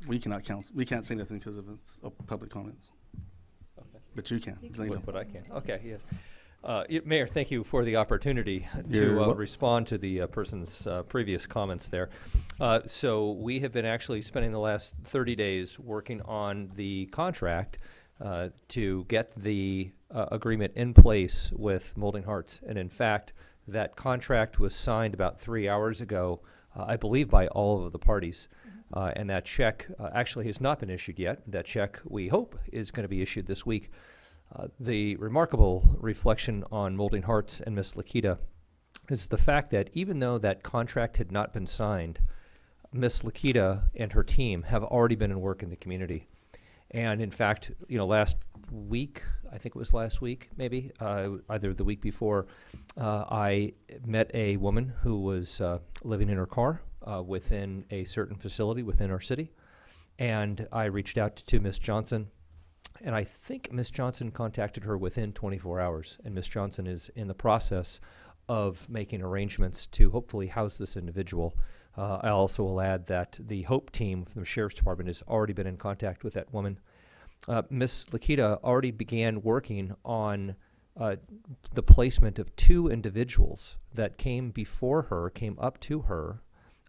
We cannot count, we can't say nothing because of it's public comments. Okay. But you can. Just let you know. But I can. Okay, yes. Mayor, thank you for the opportunity You're to wel- respond to the person's previous comments there. So we have been actually spending the last 30 days working on the contract to get the agreement in place with Molding Hearts. And in fact, that contract was signed about 3 hours ago, I believe by all of the parties. And that check actually has not been issued yet. That check, we hope, is going to be issued this week. The remarkable reflection on Molding Hearts and Miss Lakita is the fact that even though that contract had not been signed, Miss Lakita and her team have already been in work in the community. And in fact, you know, last week, I think it was last week, maybe, either the week before, I met a woman who was living in her car within a certain facility within our city. And I reached out to Miss Johnson, and I think Miss Johnson contacted her within 24 hours. And Miss Johnson is in the process of making arrangements to hopefully house this individual. I also will add that the HOPE team from the Sheriff's Department has already been in contact with that woman. Miss Lakita already began working on the placement of 2 individuals that came up to her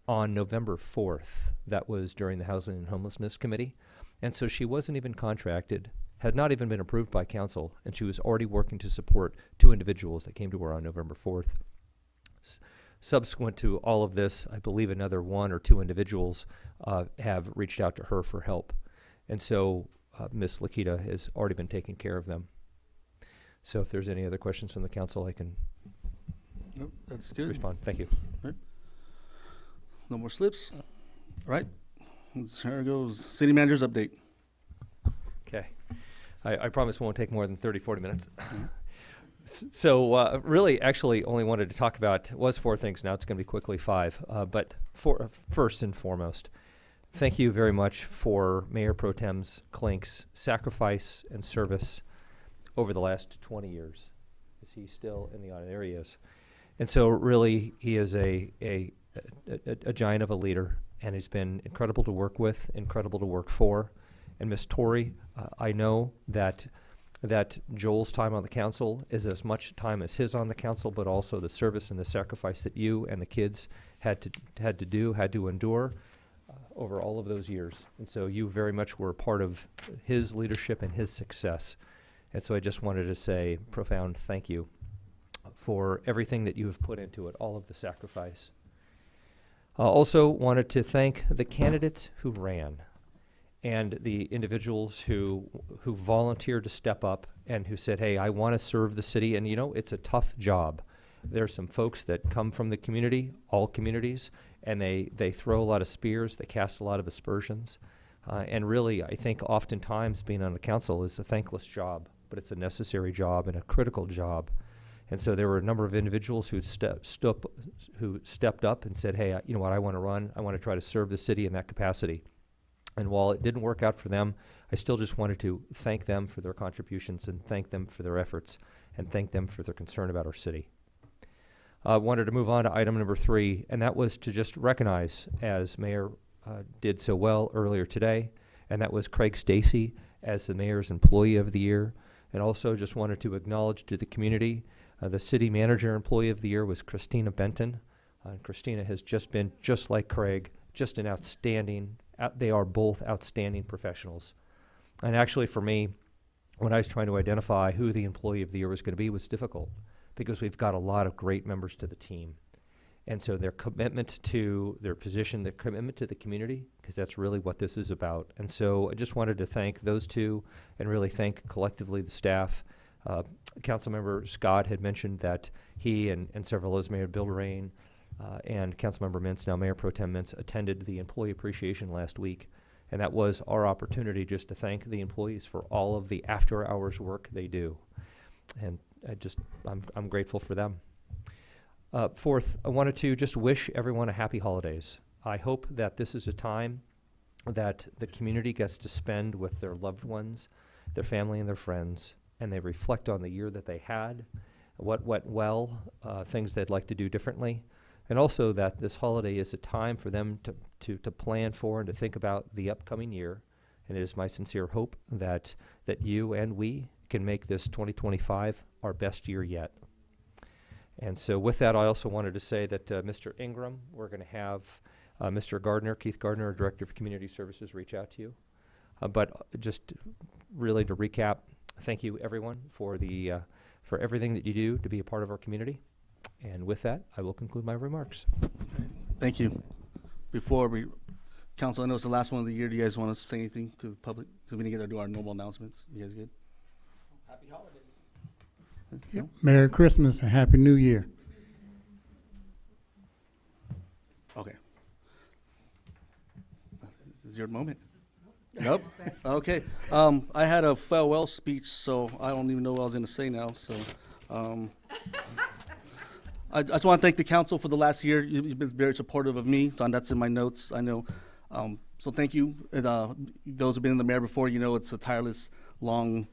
on November 4th. That was during the Housing and Homelessness Committee. And so she wasn't even contracted, had not even been approved by council, and she was already working to support 2 individuals that came to her on November 4th. Subsequent to all of this, I believe another 1 or 2 individuals have reached out to her for help. And so Ms. Lakita has already been taking care of them. So if there's any other questions from the council, I can Nope, that's good. respond. Thank you. Right. No more slips. All right. Here goes city manager's update. Okay. I promise it won't take more than 30, 40 minutes. So really, actually, only wanted to talk about, was 4 things. Now it's going to be quickly 5. But first and foremost, thank you very much for Mayor Pro Tem's Klink's sacrifice and service over the last 20 years. Is he still in the audience? There he is. And so really, he is a giant of a leader, and he's been incredible to work with, incredible to work for. And Ms. Torrey, I know that Joel's time on the council is as much time as his on the council, but also the service and the sacrifice that you and the kids had to endure over all of those years. And so you very much were a part of his leadership and his success. And so I just wanted to say profound thank you for everything that you have put into it, all of the sacrifice. Also wanted to thank the candidates who ran and the individuals who volunteered to step up and who said, hey, I want to serve the city. And you know, it's a tough job. There's some folks that come from the community, all communities, and they throw a lot of spears, they cast a lot of aspersions. And really, I think oftentimes being on the council is a thankless job, but it's a necessary job and a critical job. And so there were a number of individuals who stepped up and said, hey, you know what, I want to run. I want to try to serve the city in that capacity. And while it didn't work out for them, I still just wanted to thank them for their contributions and thank them for their efforts and thank them for their concern about our city. I wanted to move on to item number 3, and that was to just recognize, as Mayor did so well earlier today, and that was Craig Stacy as the Mayor's Employee of the Year. And also just wanted to acknowledge to the community, the City Manager Employee of the Year was Christina Benton. Christina has just been, just like Craig, just an outstanding, they are both outstanding professionals. And actually for me, when I was trying to identify who the Employee of the Year was going to be, it was difficult because we've got a lot of great members to the team. And so their commitment to their position, their commitment to the community, because that's really what this is about. And so I just wanted to thank those two and really thank collectively the staff. Councilmember Scott had mentioned that he and several others, Mayor Bilderain, and Councilmember Mintz, now Mayor Pro Tem Mintz, attended the employee appreciation last week. And that was our opportunity just to thank the employees for all of the after-hours work they do. And I'm grateful for them. Fourth, I wanted to just wish everyone a happy holidays. I hope that this is a time that the community gets to spend with their loved ones, their family and their friends, and they reflect on the year that they had, what went well, things they'd like to do differently, and also that this holiday is a time for them to plan for and to think about the upcoming year. And it is my sincere hope that you and we can make this 2025 our best year yet. And so with that, I also wanted to say that Mr. Ingram, we're going to have Mr. Gardner, Keith Gardner, our Director of Community Services, reach out to you. But just really to recap, thank you everyone for everything that you do to be a part of our community. And with that, I will conclude my remarks. Thank you. Before we, Council, I know it's the last one of the year. Do you guys want to say anything to the public? Because we didn't get to do our normal announcements. You guys good? Happy holidays. Yep. Merry Christmas and Happy New Year. Okay. Is your moment? Nope. Okay. I had a farewell speech, so I don't even know what I was going to say now. So I just want to thank the council for the last year. You've been very supportive of me, so that's in my notes. I know. So thank you. Those who've been in the mayor before, you know it's a tireless, long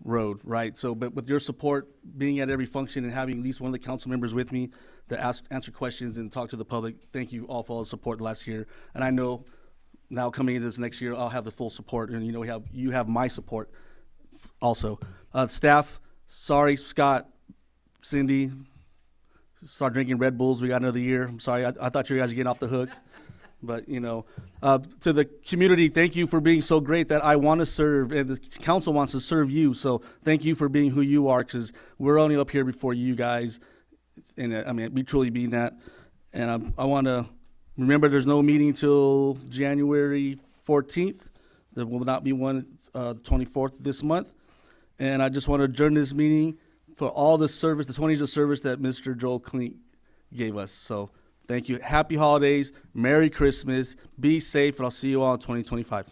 road, right? So, but with your support, being at every function and having at least one of the council members with me to answer questions and talk to the public, thank you all for all the support last year. And I know now coming into this next year, I'll have the full support, and you have my support also. Staff, sorry, Scott, Cindy, start drinking Red Bulls. We got another year. I'm sorry. I thought you guys were getting off the hook. But, to the community, thank you for being so great that I want to serve, and the council wants to serve you. So thank you for being who you are, because we're only up here before you guys. And we truly mean that. And I want to remember there's no meeting till January 14th. There will not be one the 24th this month. And I just want to adjourn this meeting for all the service, the 20 years of service that Mr. Joel Klink gave us. So thank you. Happy holidays. Merry Christmas. Be safe, and I'll see you all in 2025.